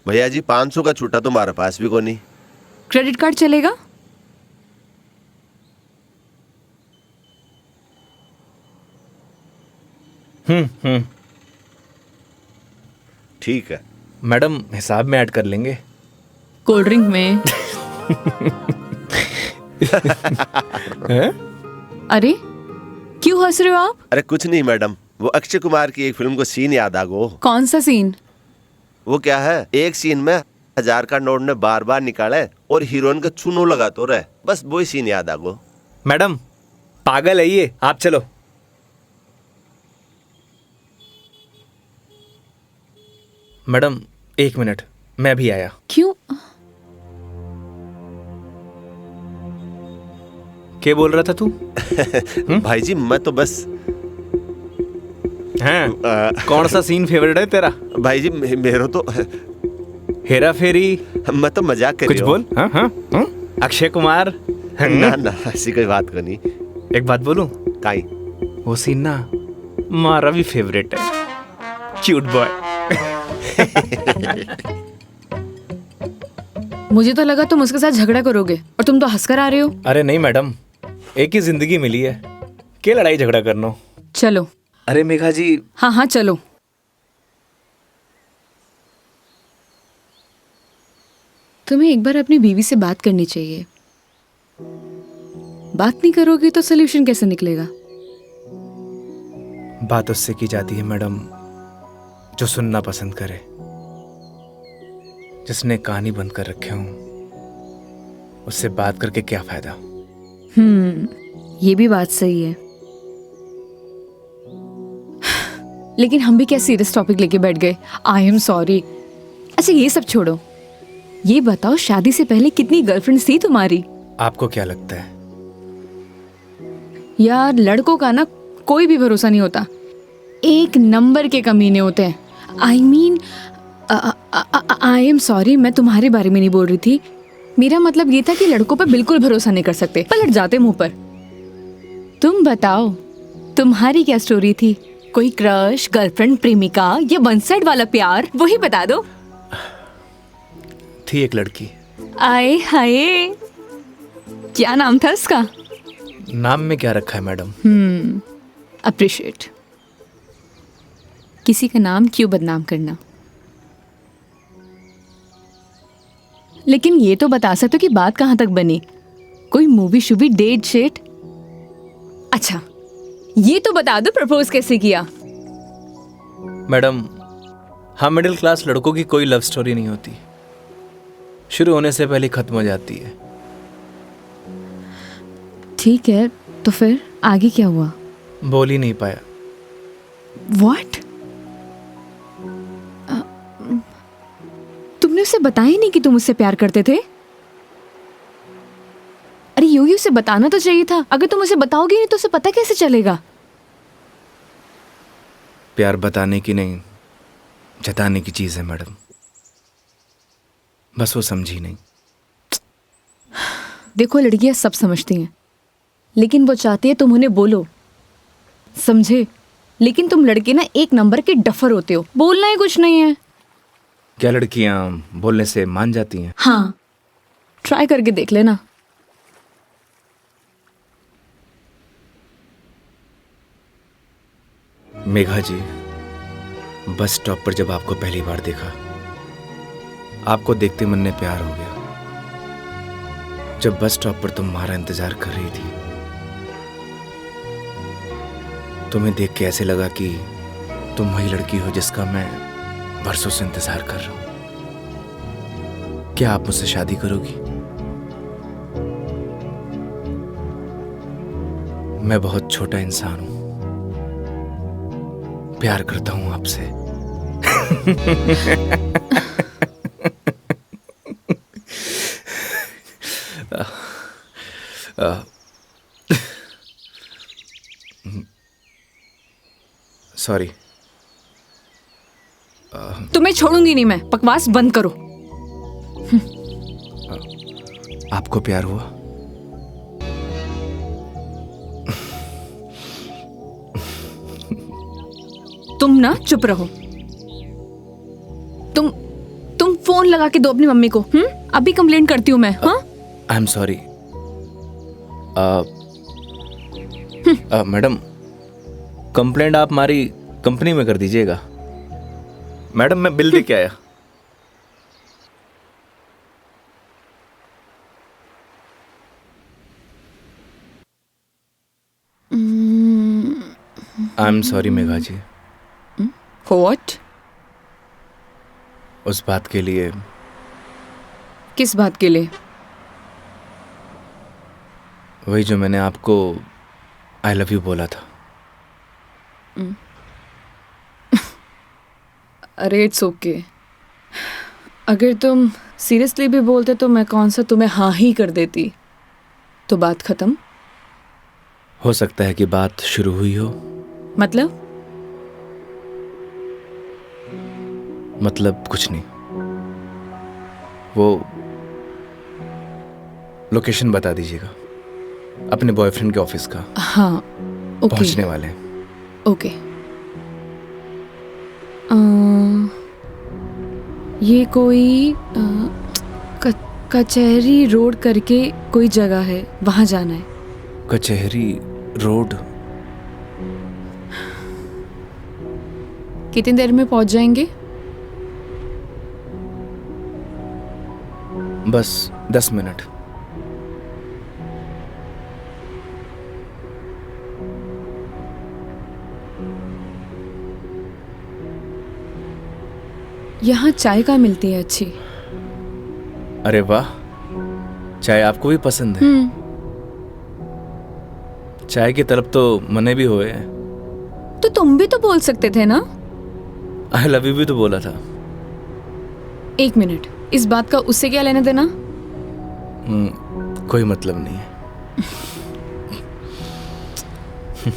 भैया जी 500 का छुट्टा तो हमारे पास भी को नहीं। क्रेडिट कार्ड चलेगा? ठीक है मैडम, हिसाब में ऐड कर लेंगे। कोल्ड ड्रिंक में। हैं? अरे क्यों हंस रहे हो आप? अरे कुछ नहीं मैडम, वो अक्षय कुमार की एक फिल्म को सीन याद आ गो। कौन सा सीन? वो क्या है, एक सीन में 1000 का नोट ने बार बार निकाले और हीरोइन का चूनो लगा तो रहे, बस वही सीन याद आ गो। मैडम पागल है ये, आप चलो। मैडम 1 मिनट, मैं भी आया। क्यों? क्या बोल रहा था तू? भाई जी मैं तो बस हैं? कौन सा सीन फेवरेट है तेरा? भाई जी मेरे तो हेरा फेरी? मैं तो मजाक कर कुछ रही बोल। हाँ हाँ हाँ? अक्षय कुमार? ना ना ऐसी कोई बात को नहीं। एक बात बोलूं? काई? वो सीन ना हमारा भी फेवरेट है। Cute boy. मुझे तो लगा तुम उसके साथ झगड़ा करोगे और तुम तो हंसकर आ रहे हो। अरे नहीं मैडम, एक ही जिंदगी मिली है, क्या लड़ाई झगड़ा करना। चलो। अरे मेघा जी। हाँ हाँ चलो। तुम्हें एक बार अपनी बीवी से बात करनी चाहिए। बात नहीं करोगे तो सोल्यूशन कैसे निकलेगा? बात उससे की जाती है मैडम जो सुनना पसंद करे, जिसने कहानी बंद कर रखे हूं। उससे बात करके क्या फायदा? ये भी बात सही है। लेकिन हम भी क्या सीरियस टॉपिक लेके बैठ गए। आई एम सॉरी। अच्छा ये सब छोड़ो, ये बताओ शादी से पहले कितनी गर्लफ्रेंड्स थी तुम्हारी? आपको क्या लगता है? यार लड़कों का ना कोई भी भरोसा नहीं होता, एक नंबर के कमीने होते हैं। I mean I am sorry, मैं तुम्हारे बारे में नहीं बोल रही थी। मेरा मतलब ये था कि लड़कों पर बिल्कुल भरोसा नहीं कर सकते, पलट जाते मुंह पर। तुम बताओ तुम्हारी क्या स्टोरी थी? कोई क्रश, गर्लफ्रेंड, प्रेमिका या वन साइड वाला प्यार, वही बता दो। थी एक लड़की। आए हाय, क्या नाम था उसका? नाम में क्या रखा है मैडम? अप्रिशिएट। किसी का नाम क्यों बदनाम करना। लेकिन ये तो बता सकते हो कि बात कहाँ तक बनी? कोई मूवी शूवी, डेट शेट? अच्छा ये तो बता दो प्रपोज कैसे किया? मैडम हम मिडिल क्लास लड़कों की कोई लव स्टोरी नहीं होती, शुरू होने से पहले खत्म हो जाती है। ठीक है, तो फिर आगे क्या हुआ? बोल ही नहीं पाया। What? तुमने उसे बताया ही नहीं कि तुम उससे प्यार करते थे? अरे यूं उसे बताना तो चाहिए था। अगर तुम उसे बताओगे नहीं तो उसे पता कैसे चलेगा? प्यार बताने की नहीं, जताने की चीज है मैडम, बस वो समझी नहीं। देखो लड़कियां सब समझती हैं, लेकिन वो चाहती है तुम उन्हें बोलो, समझे? लेकिन तुम लड़के ना एक नंबर के डफर होते हो, बोलना ही कुछ नहीं है। क्या लड़कियां बोलने से मान जाती हैं? हाँ, ट्राई करके देख लेना। मेघा जी, बस स्टॉप पर जब आपको पहली बार देखा आपको देखते मन में प्यार हो गया। जब बस स्टॉप पर तुम हमारा इंतजार कर रही थी, तुम्हें देख के ऐसे लगा कि तुम वही लड़की हो जिसका मैं बरसों से इंतजार कर रहा हूं। क्या आप मुझसे शादी करोगी? मैं बहुत छोटा इंसान हूं, प्यार करता हूं आपसे। सॉरी। तुम्हें छोड़ूंगी नहीं मैं, बकवास बंद करो। आपको प्यार हुआ? तुम ना चुप रहो। तुम फोन लगा के दो अपनी मम्मी को। अभी कंप्लेंट करती हूँ मैं। हाँ, आई एम सॉरी। मैडम, कंप्लेंट आप हमारी कंपनी में कर दीजिएगा। मैडम, मैं बिल दे के आया। I am sorry Megha ji. What? उस बात के लिए। किस बात के लिए? वही जो मैंने आपको आई लव यू बोला था। अरे इट्स ओके। अगर तुम सीरियसली भी बोलते तो मैं कौन सा तुम्हें हाँ ही कर देती, तो बात खत्म। हो सकता है कि बात शुरू हुई हो। मतलब कुछ नहीं। वो लोकेशन बता दीजिएगा अपने बॉयफ्रेंड के ऑफिस का। हाँ ओके। पहुंचने वाले हैं। ओके। ये कोई कचहरी रोड करके कोई जगह है, वहां जाना है। कचहरी रोड? कितनी देर में पहुंच जाएंगे? बस 10 मिनट। यहाँ चाय का मिलती है अच्छी। अरे वाह, चाय आपको भी पसंद है? चाय की तरफ तो मने भी हुए हैं। तो तुम भी तो बोल सकते थे ना। आई लव यू भी तो बोला था। एक मिनट, इस बात का उससे क्या लेना देना? कोई मतलब नहीं है।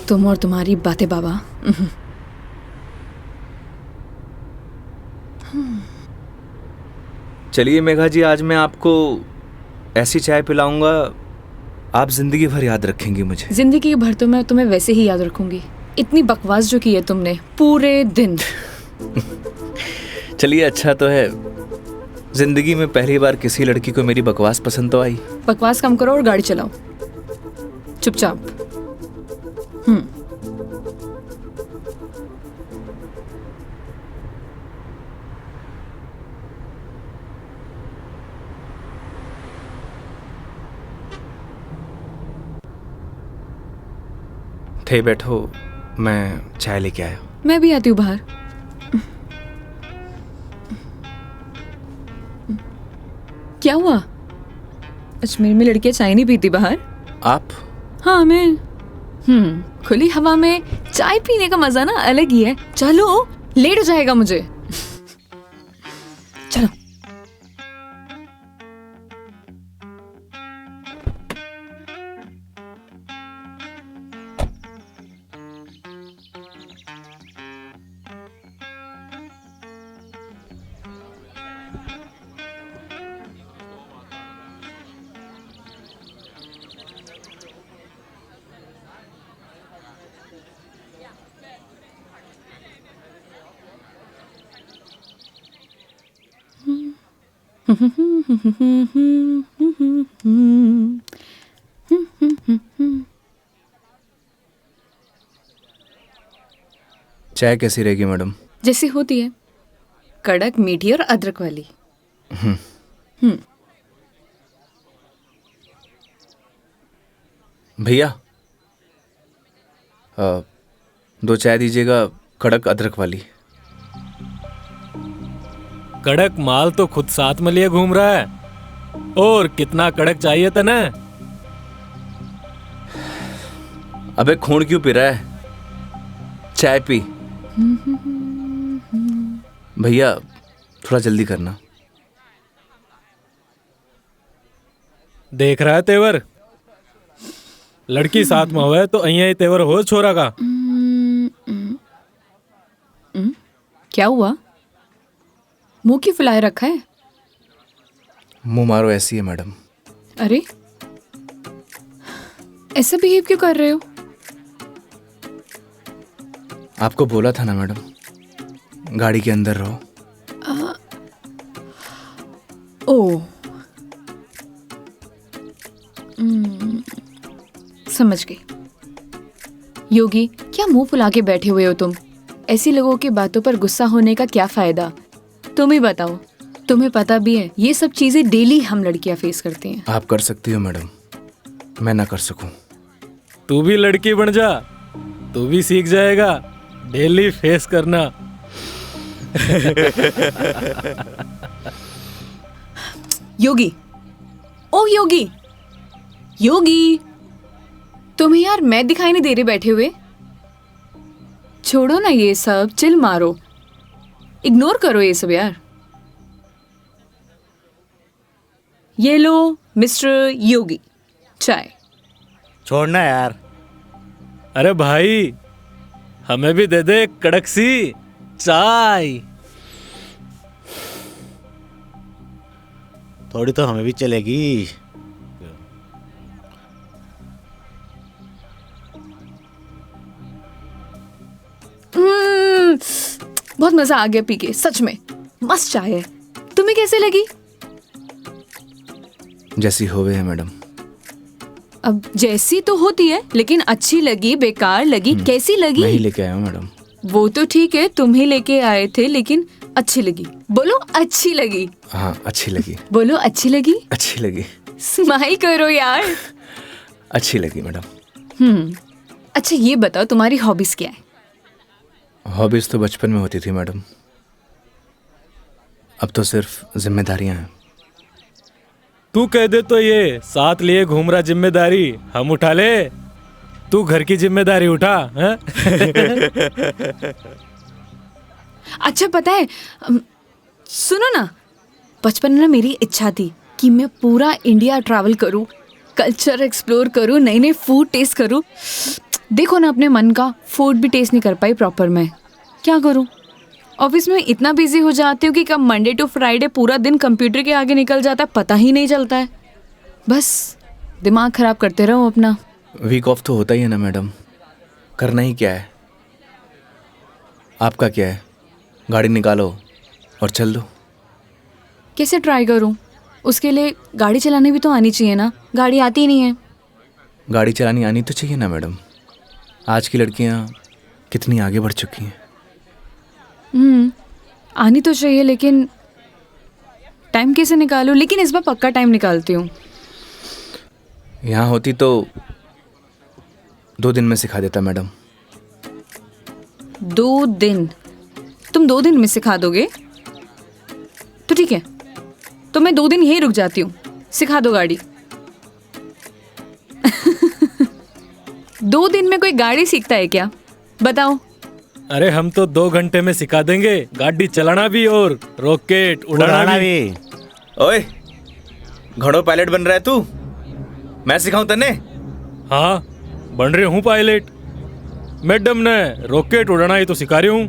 तुम और तुम्हारी बातें बाबा। चलिए मेघा जी, आज मैं आपको ऐसी चाय पिलाऊंगा, आप जिंदगी भर याद रखेंगी मुझे। जिंदगी भर तो मैं तुम्हें वैसे ही याद रखूंगी। इतनी बकवास जो की है तुमने पूरे दिन। चलिए, अच्छा तो है, जिंदगी में पहली बार किसी लड़की को मेरी बकवास पसंद तो आई। बकवास कम करो और गाड़ी चलाओ चुपचाप। थे बैठो, मैं चाय लेके आया। मैं भी आती हूँ बाहर। क्या हुआ? अजमेर में लड़कियां चाय नहीं पीती बाहर? आप? हाँ मैं। खुली हवा में चाय पीने का मजा ना अलग ही है। चलो, लेट हो जाएगा मुझे। चलो। चाय कैसी रहेगी मैडम? जैसी होती है, कड़क, मीठी और अदरक वाली। भैया 2 चाय दीजिएगा, कड़क अदरक वाली। कड़क माल तो खुद साथ में लिए घूम रहा है, और कितना कड़क चाहिए था ना? अबे खून क्यों पी रहा है, चाय पी। भैया थोड़ा जल्दी करना। देख रहा है तेवर, लड़की साथ में हुआ है तो अहिया ही तेवर हो छोरा का। क्या हुआ? मुंह क्यों फुलाए रखा है? मुंह मारो ऐसी है मैडम। अरे ऐसा बिहेव क्यों कर रहे हो? आपको बोला था ना मैडम, गाड़ी के अंदर रहो। ओ समझ गई। योगी, क्या मुंह फुला के बैठे हुए हो तुम? ऐसी लोगों की बातों पर गुस्सा होने का क्या फायदा? तुम ही बताओ। तुम्हें पता भी है ये सब चीजें डेली हम लड़कियां फेस करती हैं। आप कर सकती हो मैडम, मैं ना कर सकूं। तू भी लड़की बन जा, तू भी सीख जाएगा डेली फेस करना। योगी, ओ योगी, योगी, तुम्हें यार मैं दिखाई नहीं दे रही बैठे हुए? छोड़ो ना ये सब, चिल मारो, इग्नोर करो ये सब यार। ये लो मिस्टर योगी, चाय। छोड़ना यार। अरे भाई, हमें भी दे दे कड़क सी चाय। थोड़ी तो हमें भी चलेगी। बहुत मजा आ गया पी के, सच में मस्त चाय है। तुम्हें कैसे लगी? जैसी होवे है मैडम। अब जैसी तो होती है, लेकिन अच्छी लगी, बेकार लगी, कैसी लगी? मैं ही लेके आया हूँ मैडम। वो तो ठीक है, तुम ही लेके आए थे, लेकिन अच्छी लगी। बोलो अच्छी लगी। हाँ अच्छी लगी। बोलो अच्छी लगी। अच्छी लगी। स्माइल करो यार। अच्छी लगी मैडम। अच्छा ये बताओ तुम्हारी हॉबीज क्या है? हॉबीज तो बचपन में होती थी मैडम, अब तो सिर्फ जिम्मेदारियां हैं। तू कह दे तो ये साथ लिए घूम रहा जिम्मेदारी हम उठा ले, तू घर की जिम्मेदारी उठा है? अच्छा पता है, सुनो ना, बचपन में ना मेरी इच्छा थी कि मैं पूरा इंडिया ट्रैवल करूं, कल्चर एक्सप्लोर करूं, नए नए फूड टेस्ट करूं। देखो ना, अपने मन का फूड भी टेस्ट नहीं कर पाई प्रॉपर। मैं क्या करूं? ऑफिस में इतना बिजी हो जाती हूँ कि कब मंडे टू फ्राइडे पूरा दिन कंप्यूटर के आगे निकल जाता है, पता ही नहीं चलता है। बस दिमाग खराब करते रहो अपना। वीक ऑफ तो होता ही है ना मैडम, करना ही क्या है। आपका क्या है, गाड़ी निकालो और चल दो। कैसे ट्राई करूं? उसके लिए गाड़ी चलानी भी तो आनी चाहिए ना, गाड़ी आती ही नहीं है। गाड़ी चलानी आनी तो चाहिए ना मैडम, आज की लड़कियां कितनी आगे बढ़ चुकी हैं। आनी तो चाहिए, लेकिन टाइम कैसे निकालूं? लेकिन इस बार पक्का टाइम निकालती हूँ। यहाँ होती तो 2 दिन में सिखा देता मैडम। 2 दिन? तुम 2 दिन में सिखा दोगे? तो ठीक है, तो मैं 2 दिन यहीं रुक जाती हूँ, सिखा दो गाड़ी। 2 दिन में कोई गाड़ी सीखता है क्या? बताओ। अरे हम तो 2 घंटे में सिखा देंगे, गाड़ी चलाना भी और रॉकेट उड़ाना भी। ओए, घोड़ो पायलट बन रहा है तू? मैं सिखाऊं तन्ने? हाँ बन रही हूँ पायलट। मैडम ने रॉकेट उड़ाना ही तो सिखा रही हूँ।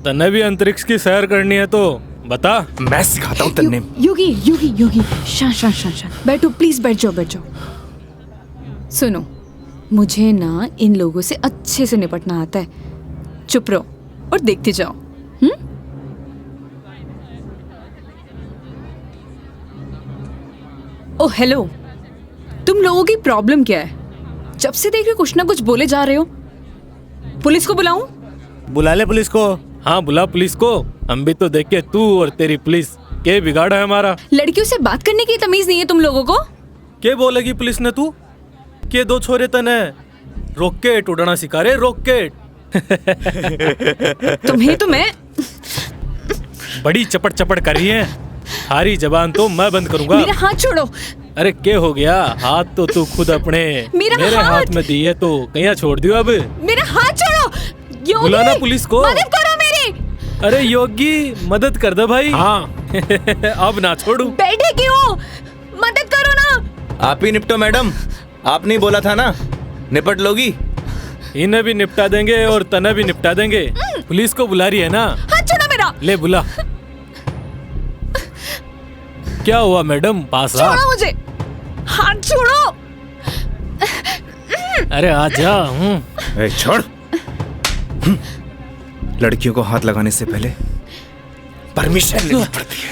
तन्ने भी अंतरिक्ष की सैर करनी है तो बता। मैं सिखाता हूँ तन्ने। योगी योगी योगी, शांत। बैठो प्लीज, बैठ जाओ। सुनो, मुझे ना इन लोगों से अच्छे से निपटना आता है। चुप रहो और देखते जाओ। ओह हेलो, तुम लोगों की प्रॉब्लम क्या है? जब से देख रहे कुछ ना कुछ बोले जा रहे हो। पुलिस को बुलाऊं? बुला ले पुलिस को। हाँ बुला पुलिस को, हम भी तो देखे तू और तेरी पुलिस के बिगाड़ा है हमारा? लड़कियों से बात करने की तमीज नहीं है तुम लोगों को? के बोलेगी पुलिस ने तू? के दो छोरे तने रॉकेट उड़ाना सिखा रहे, रॉकेट। तुम्हें तो मैं बड़ी चपट चपट कर रही है। हारी जबान तो मैं बंद करूंगा। मेरा हाथ छोड़ो। अरे क्या हो गया? हाथ तो तू खुद अपने मेरे हाथ में दी है तो कहीं छोड़ दियो अब। मेरा हाथ छोड़ो। योगी, बुलाना पुलिस को। मदद करो मेरी। अरे योगी मदद कर दे भाई। हाँ अब ना छोड़ू। बैठे क्यों? मदद करो ना। आप ही निपटो मैडम, आपने ही बोला था ना निपट लोगी। इन्हें भी निपटा देंगे और तने भी निपटा देंगे। पुलिस को बुला रही है ना? हाथ छोड़ो मेरा। ले बुला। क्या हुआ मैडम? पास आ। छोड़ो मुझे, हाथ छोड़ो। अरे आ जा। ए, छोड़। लड़कियों को हाथ लगाने से पहले परमिशन लेनी पड़ती है।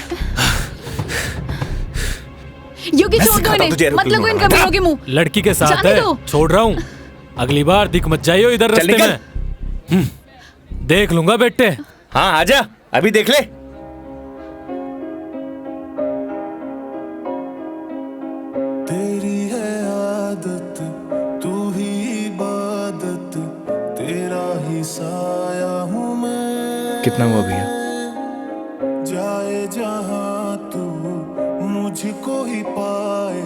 योगी छोड़ दो इन्हें, मत लगो इन कमीनों के मुंह। लड़की के साथ जाने है, दो। छोड़ रहा हूँ। अगली बार दिख मत जाइयो इधर चल रास्ते निकल। में। देख लूंगा बेटे। हाँ आजा, अभी देख ले। तेरी है आदत, तू ही इबादत, तेरा ही साया हूँ मैं। कितना हुआ भैया? जाए जहाँ तू मुझको ही पाए,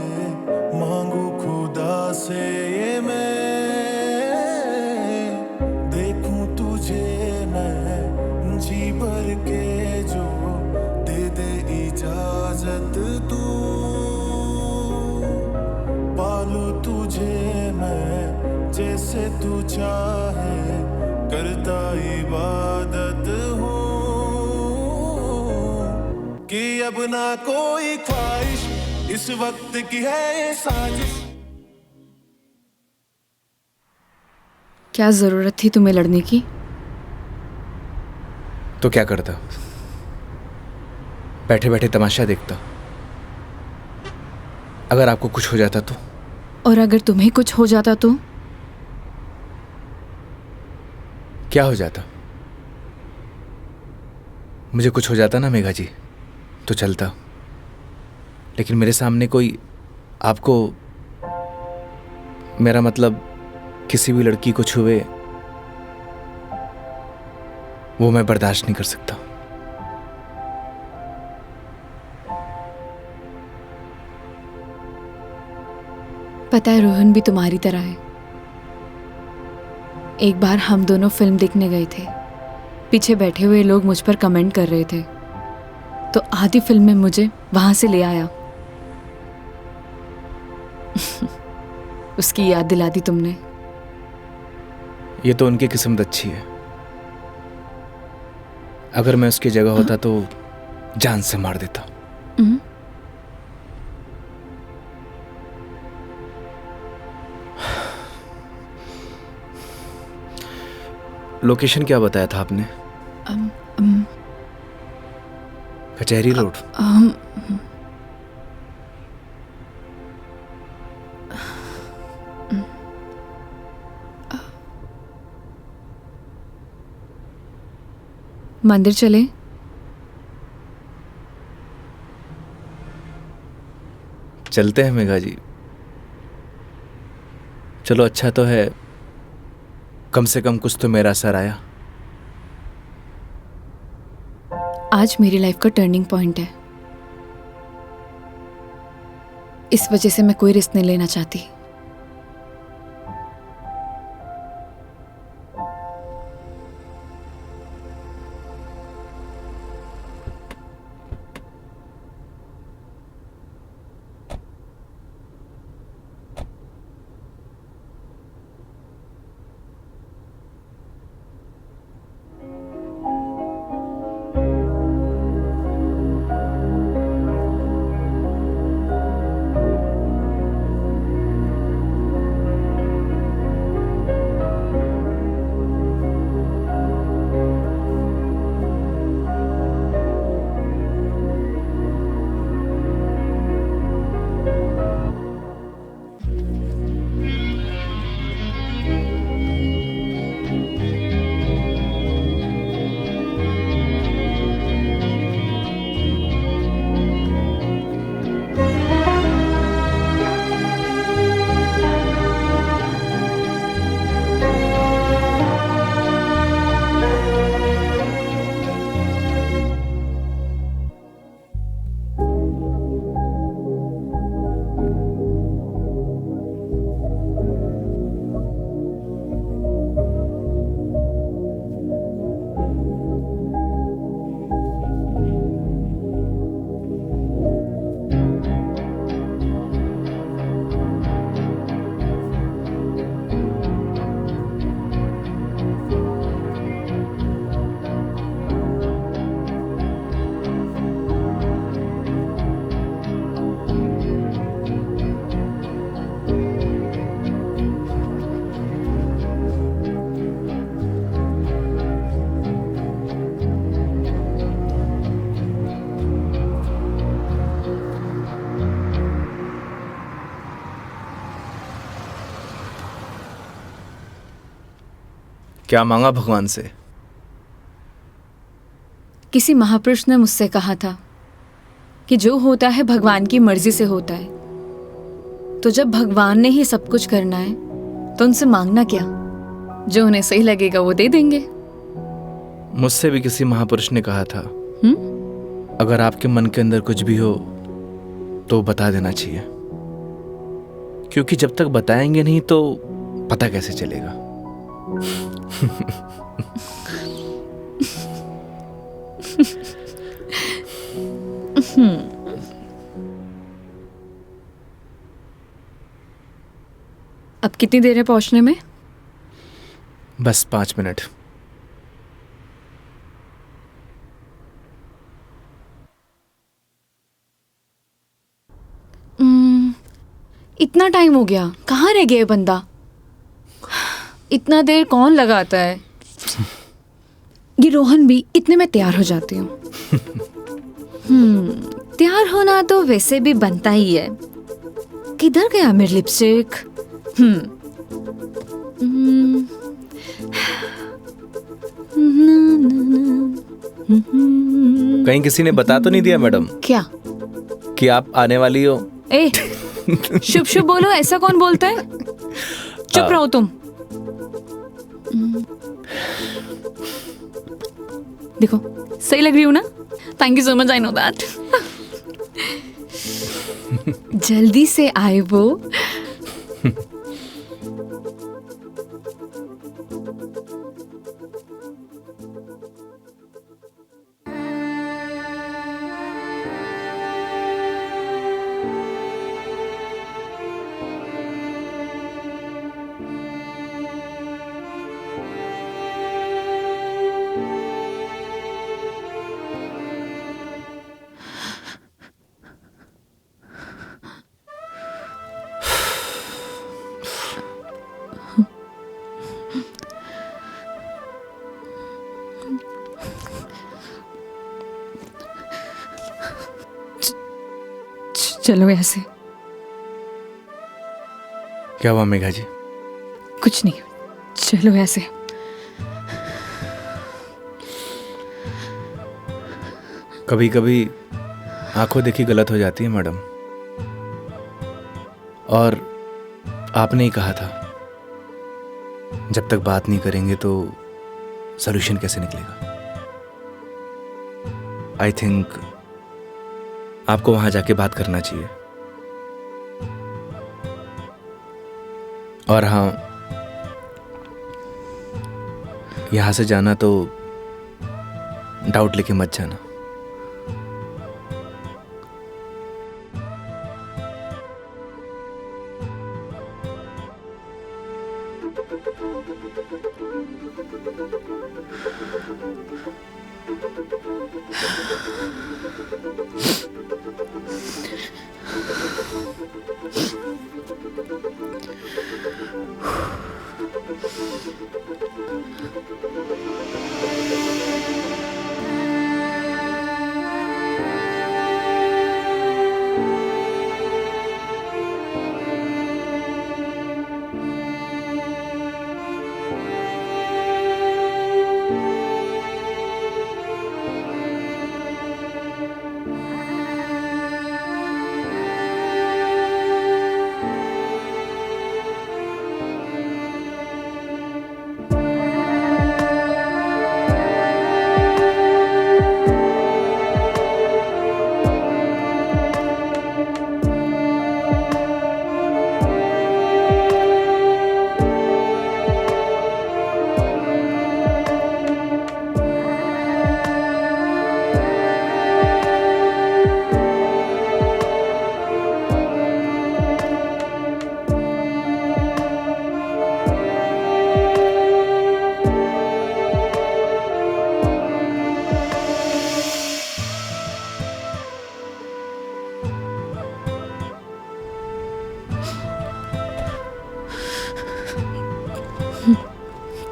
मांगू खुदा से ये मैं। देखूं तुझे मैं जी भर के, जो दे दे इजाजत तू। पालू तुझे मैं जैसे तू चाहे, करता इबादत हूँ कि अब ना कोई ख्वाहिश, इस वक्त की है ये साजिश। क्या जरूरत थी तुम्हें लड़ने की? तो क्या करता? बैठे बैठे तमाशा देखता। अगर आपको कुछ हो जाता तो? और अगर तुम्हें कुछ हो जाता तो? क्या हो जाता? मुझे कुछ हो जाता ना मेघा जी तो चलता, लेकिन मेरे सामने कोई आपको, मेरा मतलब किसी भी लड़की को छुए, वो मैं बर्दाश्त नहीं कर सकता। पता है रोहन भी तुम्हारी तरह है। एक बार हम दोनों फिल्म देखने गए थे। पीछे बैठे हुए लोग मुझ पर कमेंट कर रहे थे, तो आधी फिल्म में मुझे वहां से ले आया। उसकी याद दिला दी तुमने। ये तो उनकी किस्मत अच्छी है। अगर मैं उसकी जगह होता तो जान से मार देता। लोकेशन क्या बताया था आपने? कचहरी रोड। मंदिर चले? चलते हैं मेघा जी। चलो अच्छा तो है, कम से कम कुछ तो मेरा असर आया। आज मेरी लाइफ का टर्निंग पॉइंट है। इस वजह से मैं कोई रिस्क नहीं लेना चाहती। क्या मांगा भगवान से? किसी महापुरुष ने मुझसे कहा था कि जो होता है भगवान की मर्जी से होता है, तो जब भगवान ने ही सब कुछ करना है तो उनसे मांगना क्या, जो उन्हें सही लगेगा वो दे देंगे। मुझसे भी किसी महापुरुष ने कहा था, अगर आपके मन के अंदर कुछ भी हो तो बता देना चाहिए, क्योंकि जब तक बताएंगे नहीं तो पता कैसे चलेगा। अब कितनी देर है पहुंचने में? बस 5 मिनट। इतना टाइम हो गया, कहाँ रह गया ये बंदा? इतना देर कौन लगाता है? ये रोहन भी, इतने में तैयार हो जाती हूँ। तैयार होना तो वैसे भी बनता ही है। किधर गया मेरी लिपस्टिक? कहीं किसी ने बता तो नहीं दिया मैडम क्या? कि आप आने वाली हो? ए, शुभ शुभ बोलो, ऐसा कौन बोलता है? चुप रहो तुम। देखो सही लग रही हूँ ना? Thank you so much, I know that. जल्दी से आए वो। चलो ऐसे। क्या हुआ मेघा जी? कुछ नहीं, चलो ऐसे। कभी कभी आंखों देखी गलत हो जाती है मैडम, और आपने ही कहा था जब तक बात नहीं करेंगे तो सॉल्यूशन कैसे निकलेगा। आई थिंक आपको वहां जाके बात करना चाहिए। और हाँ, यहां से जाना तो डाउट लेके मत जाना।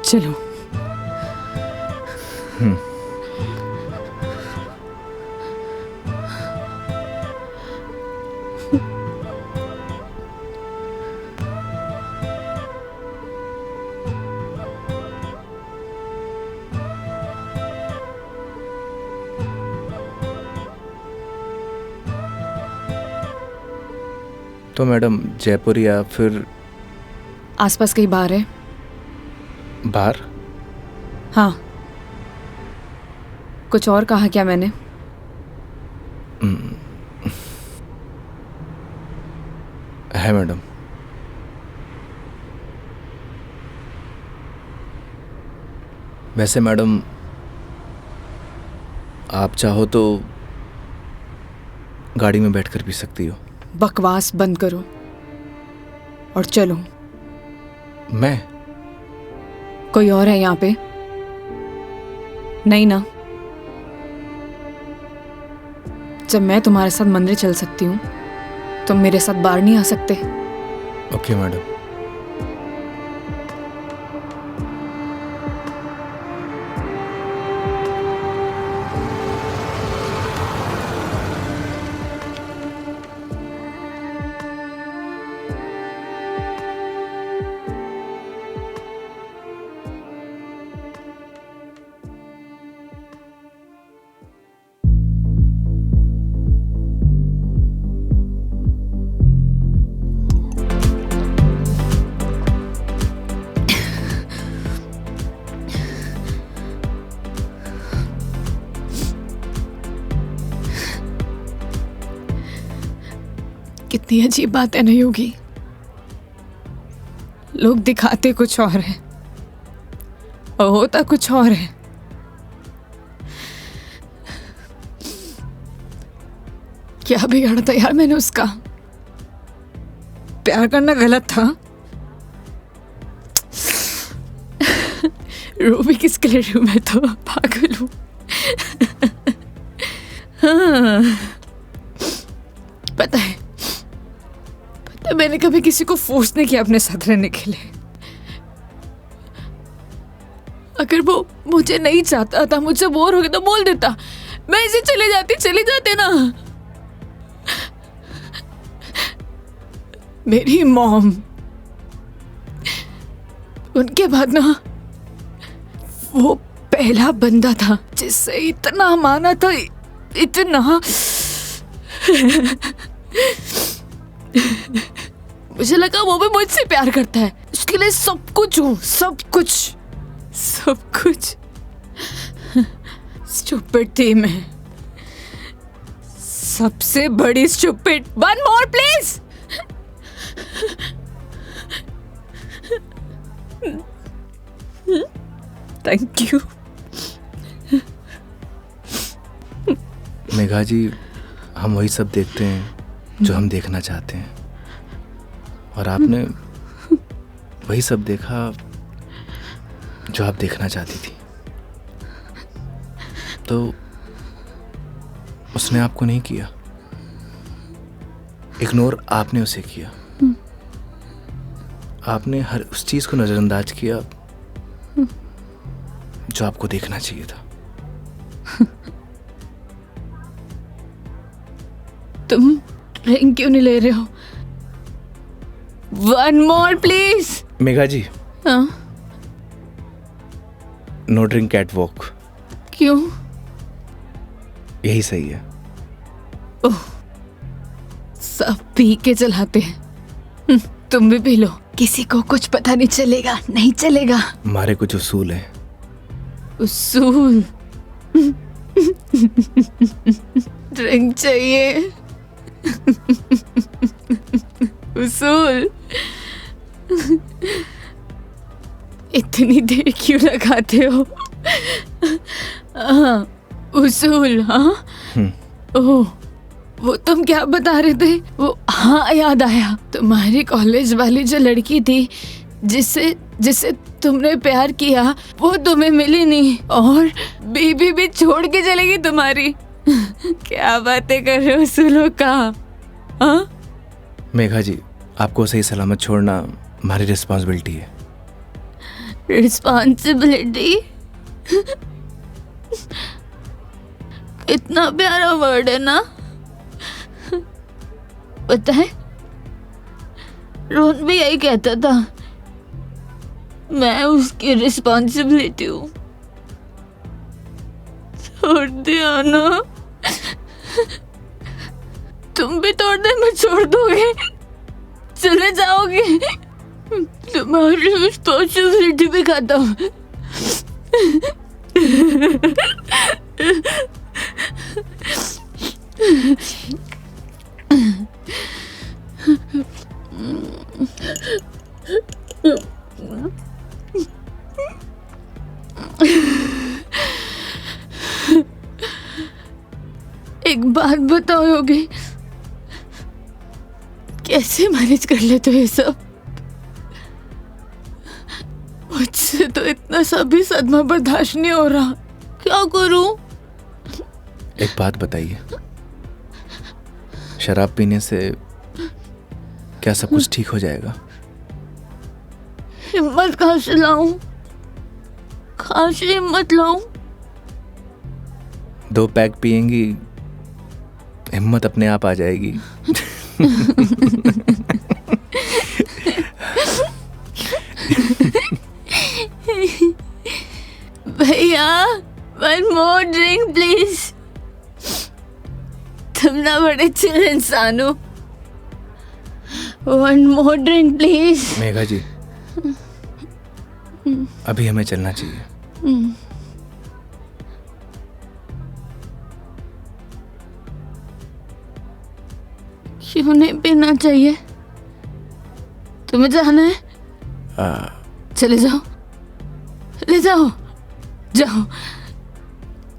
चलो। तो मैडम जयपुर या फिर आसपास कहीं बाहर है? बाहर? हाँ। कुछ और कहा क्या मैंने? है मैडम। वैसे मैडम आप चाहो तो गाड़ी में बैठकर पी सकती हो। बकवास बंद करो और चलो। मैं? कोई और है यहाँ पे? नहीं ना? जब मैं तुम्हारे साथ मंदिर चल सकती हूँ, तुम मेरे साथ बाहर नहीं आ सकते? Okay madam. कितनी अजीब बात है ना योगी। लोग दिखाते कुछ और है और होता कुछ और है। क्या बिगाड़ा था यार मैंने उसका? प्यार करना गलत था। रो भी किसके लिए रही हूं मैं, तो पागल हूं। हाँ। पता है मैंने कभी किसी को फोर्स नहीं किया अपने साथ रहने के लिए। अगर वो मुझे नहीं चाहता था, मुझसे बोर हो गया तो बोल देता, मैं इसे चले जाते ना। मेरी मॉम, उनके बाद ना वो पहला बंदा था जिससे इतना माना था, इतना। मुझे लगा वो भी मुझसे प्यार करता है, उसके लिए सब कुछ हूँ, सब कुछ। स्टूपिड थी मैं, सबसे बड़ी stupid. One more please. Thank you. Megha ji, हम वही सब देखते हैं जो हम देखना चाहते हैं, और आपने वही सब देखा जो आप देखना चाहती थी। तो उसने आपको नहीं किया, इग्नोर आपने उसे किया। आपने हर उस चीज को नजरअंदाज किया जो आपको देखना चाहिए था। तुम ड्रिंक क्यों नहीं ले रहे हो? One more please. Megha ji, हाँ? No drink at walk. क्यों? यही सही है। ओह, सब पी के चलाते हैं। तुम भी पी लो, किसी को कुछ पता नहीं चलेगा। नहीं चलेगा। हमारे कुछ उसूल हैं। उसूल? ड्रिंक चाहिए। उसूल? इतनी देर क्यों लगाते हो? हाँ, उसूल। हाँ। ओह, वो तुम क्या बता रहे थे? वो, हाँ याद आया, तुम्हारी कॉलेज वाली जो लड़की थी जिससे तुमने प्यार किया, वो तुम्हें मिली नहीं और बीबी भी छोड़ के चलेगी तुम्हारी। क्या बातें कर रहे हो उसूलों का? हाँ? मेघा जी, आपको सही सलामत छोड़ना हमारी रिस्पॉन्सिबिलिटी है। रिस्पॉन्सिबिलिटी? इतना प्यारा वर्ड है ना। पता है, रोहन भी यही कहता था, मैं उसकी रिस्पॉन्सिबिलिटी हूँ। छोड़ दिया ना? तुम भी तोड़ दे, मैं छोड़ दोगे? चले जाओगे? तुम्हारी रिस्पॉन्सिबिलिटी भी खत्म। एक बात बताओ योगी, कैसे मैनेज कर लेते हो ये सब? मुझसे तो इतना सा भी सदमा बर्दाश्त नहीं हो रहा, क्या करूं? एक बात बताइए, शराब पीने से क्या सब कुछ ठीक हो जाएगा? हिम्मत कहाँ से लाऊं? कहाँ से हिम्मत लाऊं? 2 पैक पिएंगी, हिम्मत अपने आप आ जाएगी। भैया, 1 more drink प्लीज। तुम ना बड़े चिल इंसान हो। 1 more drink प्लीज। मेघा जी, अभी हमें चलना चाहिए। क्यों नहीं पीना चाहिए? तुम्हें जाना है? चले जाओ, ले जाओ, जाओ,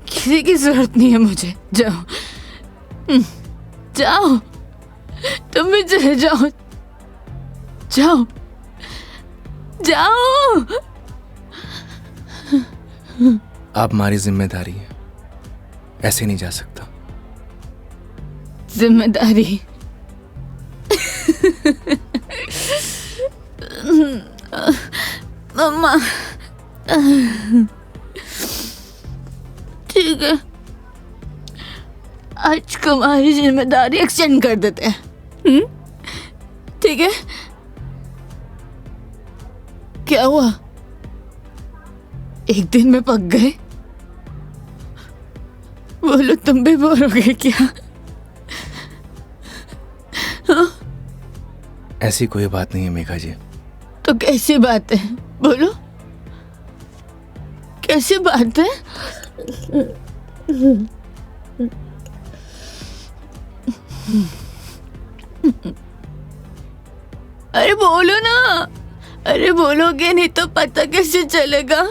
किसी की जरूरत नहीं है मुझे, जाओ, जाओ, तुम भी चले जाओ, जाओ, जाओ। आप हमारी जिम्मेदारी है, ऐसे नहीं जा सकता। जिम्मेदारी? मम्मा, ठीक है, आज तुम्हारी जिम्मेदारी एक्सटेंड कर देते हैं। ठीक है? क्या हुआ? एक दिन में पक गए? बोलो, तुम भी बोर हो गए क्या? ऐसी कोई बात नहीं है मेघा जी। तो कैसी बात है? बोलो, कैसी बात है? अरे बोलो ना, अरे बोलोगे नहीं तो पता कैसे चलेगा?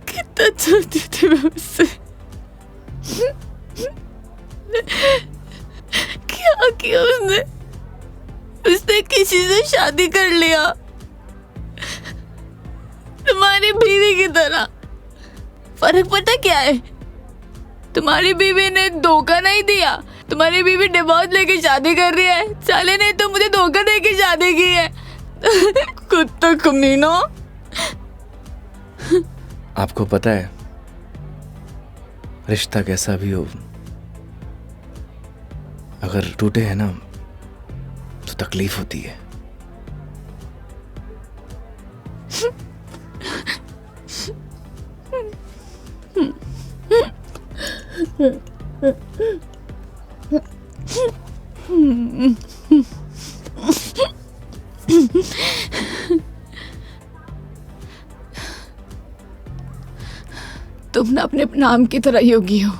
कितना चाहती थी मैं उससे, क्या किया उसने? उसने किसी से शादी कर लिया, तुम्हारी बीवी की तरह। फर्क पता क्या है? तुम्हारी बीवी ने धोखा नहीं दिया, तुम्हारी बीवी डिवोर्स लेके शादी कर रही है। साले ने तो मुझे धोखा देके शादी की है। कुत्ता कमीना। आपको पता है, रिश्ता कैसा भी हो, अगर टूटे है ना तो तकलीफ होती है। तुम ना अपने नाम की तरह योगी हो,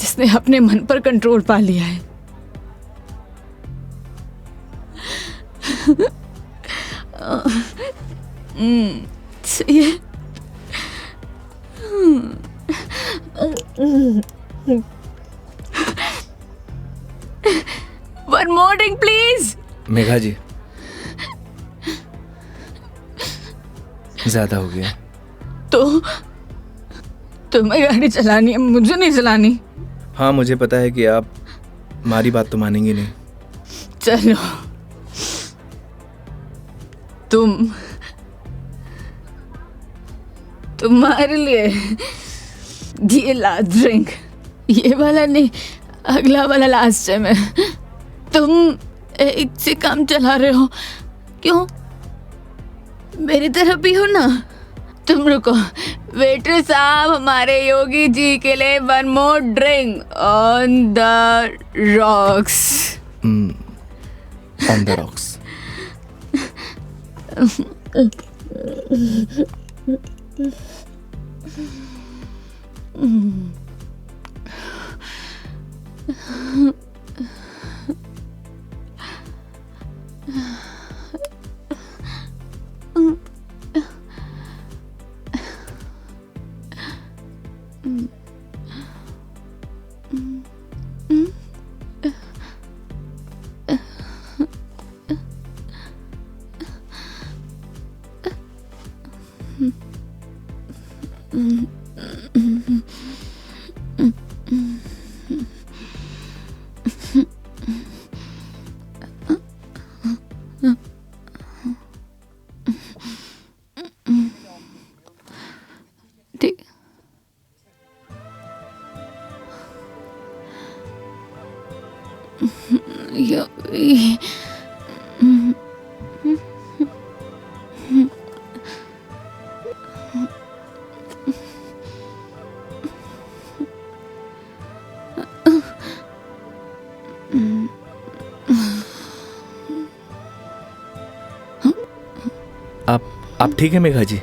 जिसने अपने मन पर कंट्रोल पा लिया है। सही है। One more drink, please. Megha जी, ज्यादा हो गया। तो तुम्हें गाड़ी चलानी है, मुझे नहीं चलानी। हाँ, मुझे पता है कि आप हमारी बात तो मानेंगे नहीं। चलो, तुम्हारे लिए ये लास्ट ड्रिंक, ये वाला नहीं, अगला वाला लास्ट टाइम है। तुम एक से काम चला रहे हो, क्यों? मेरी तरह भी हो ना, तुम रुको। वेटर साहब, हमारे योगी जी के लिए 1 more drink on the rocks. On the rocks. ठीक। आप ठीक है मेघा जी?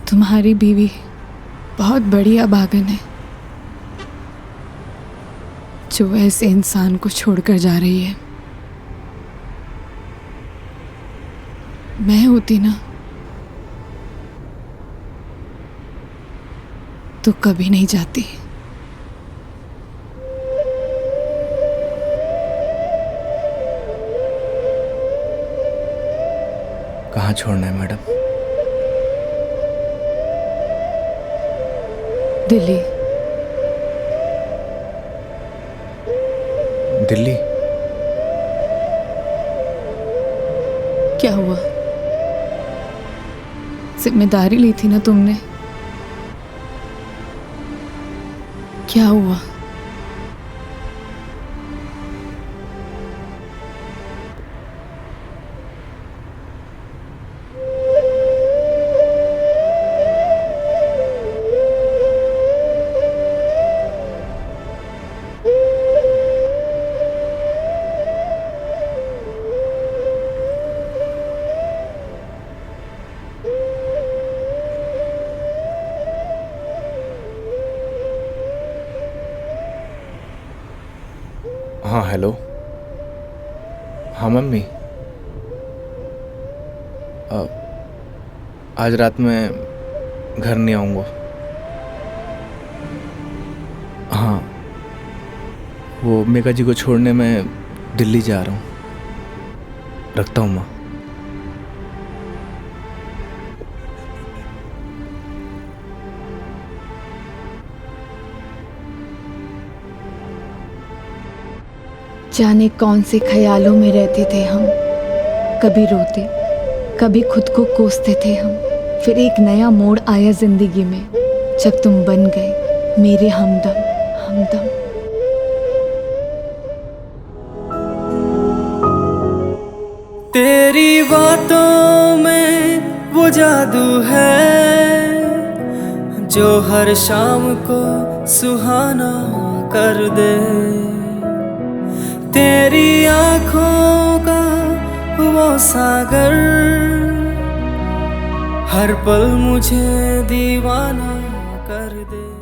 तुम्हारी बीवी बहुत बड़ी अभागन है जो ऐसे इंसान को छोड़कर जा रही है। मैं होती ना तो कभी नहीं जाती। कहाँ छोड़ना है मैडम? दिल्ली। दिल्ली? क्या हुआ? जिम्मेदारी ली थी ना तुमने। क्या हुआ? हाँ हेलो। हाँ मम्मी, आज रात में घर नहीं आऊँगा। हाँ, वो मेघा जी को छोड़ने मैं दिल्ली जा रहा हूँ। रखता हूँ माँ। जाने कौन से ख्यालों में रहते थे हम। कभी रोते, कभी खुद को कोसते थे हम। फिर एक नया मोड़ आया जिंदगी में जब तुम बन गए मेरे हमदम। हमदम। तेरी बातों में वो जादू है जो हर शाम को सुहाना कर दे। तेरी आँखों का वो सागर हर पल मुझे दीवाना कर दे।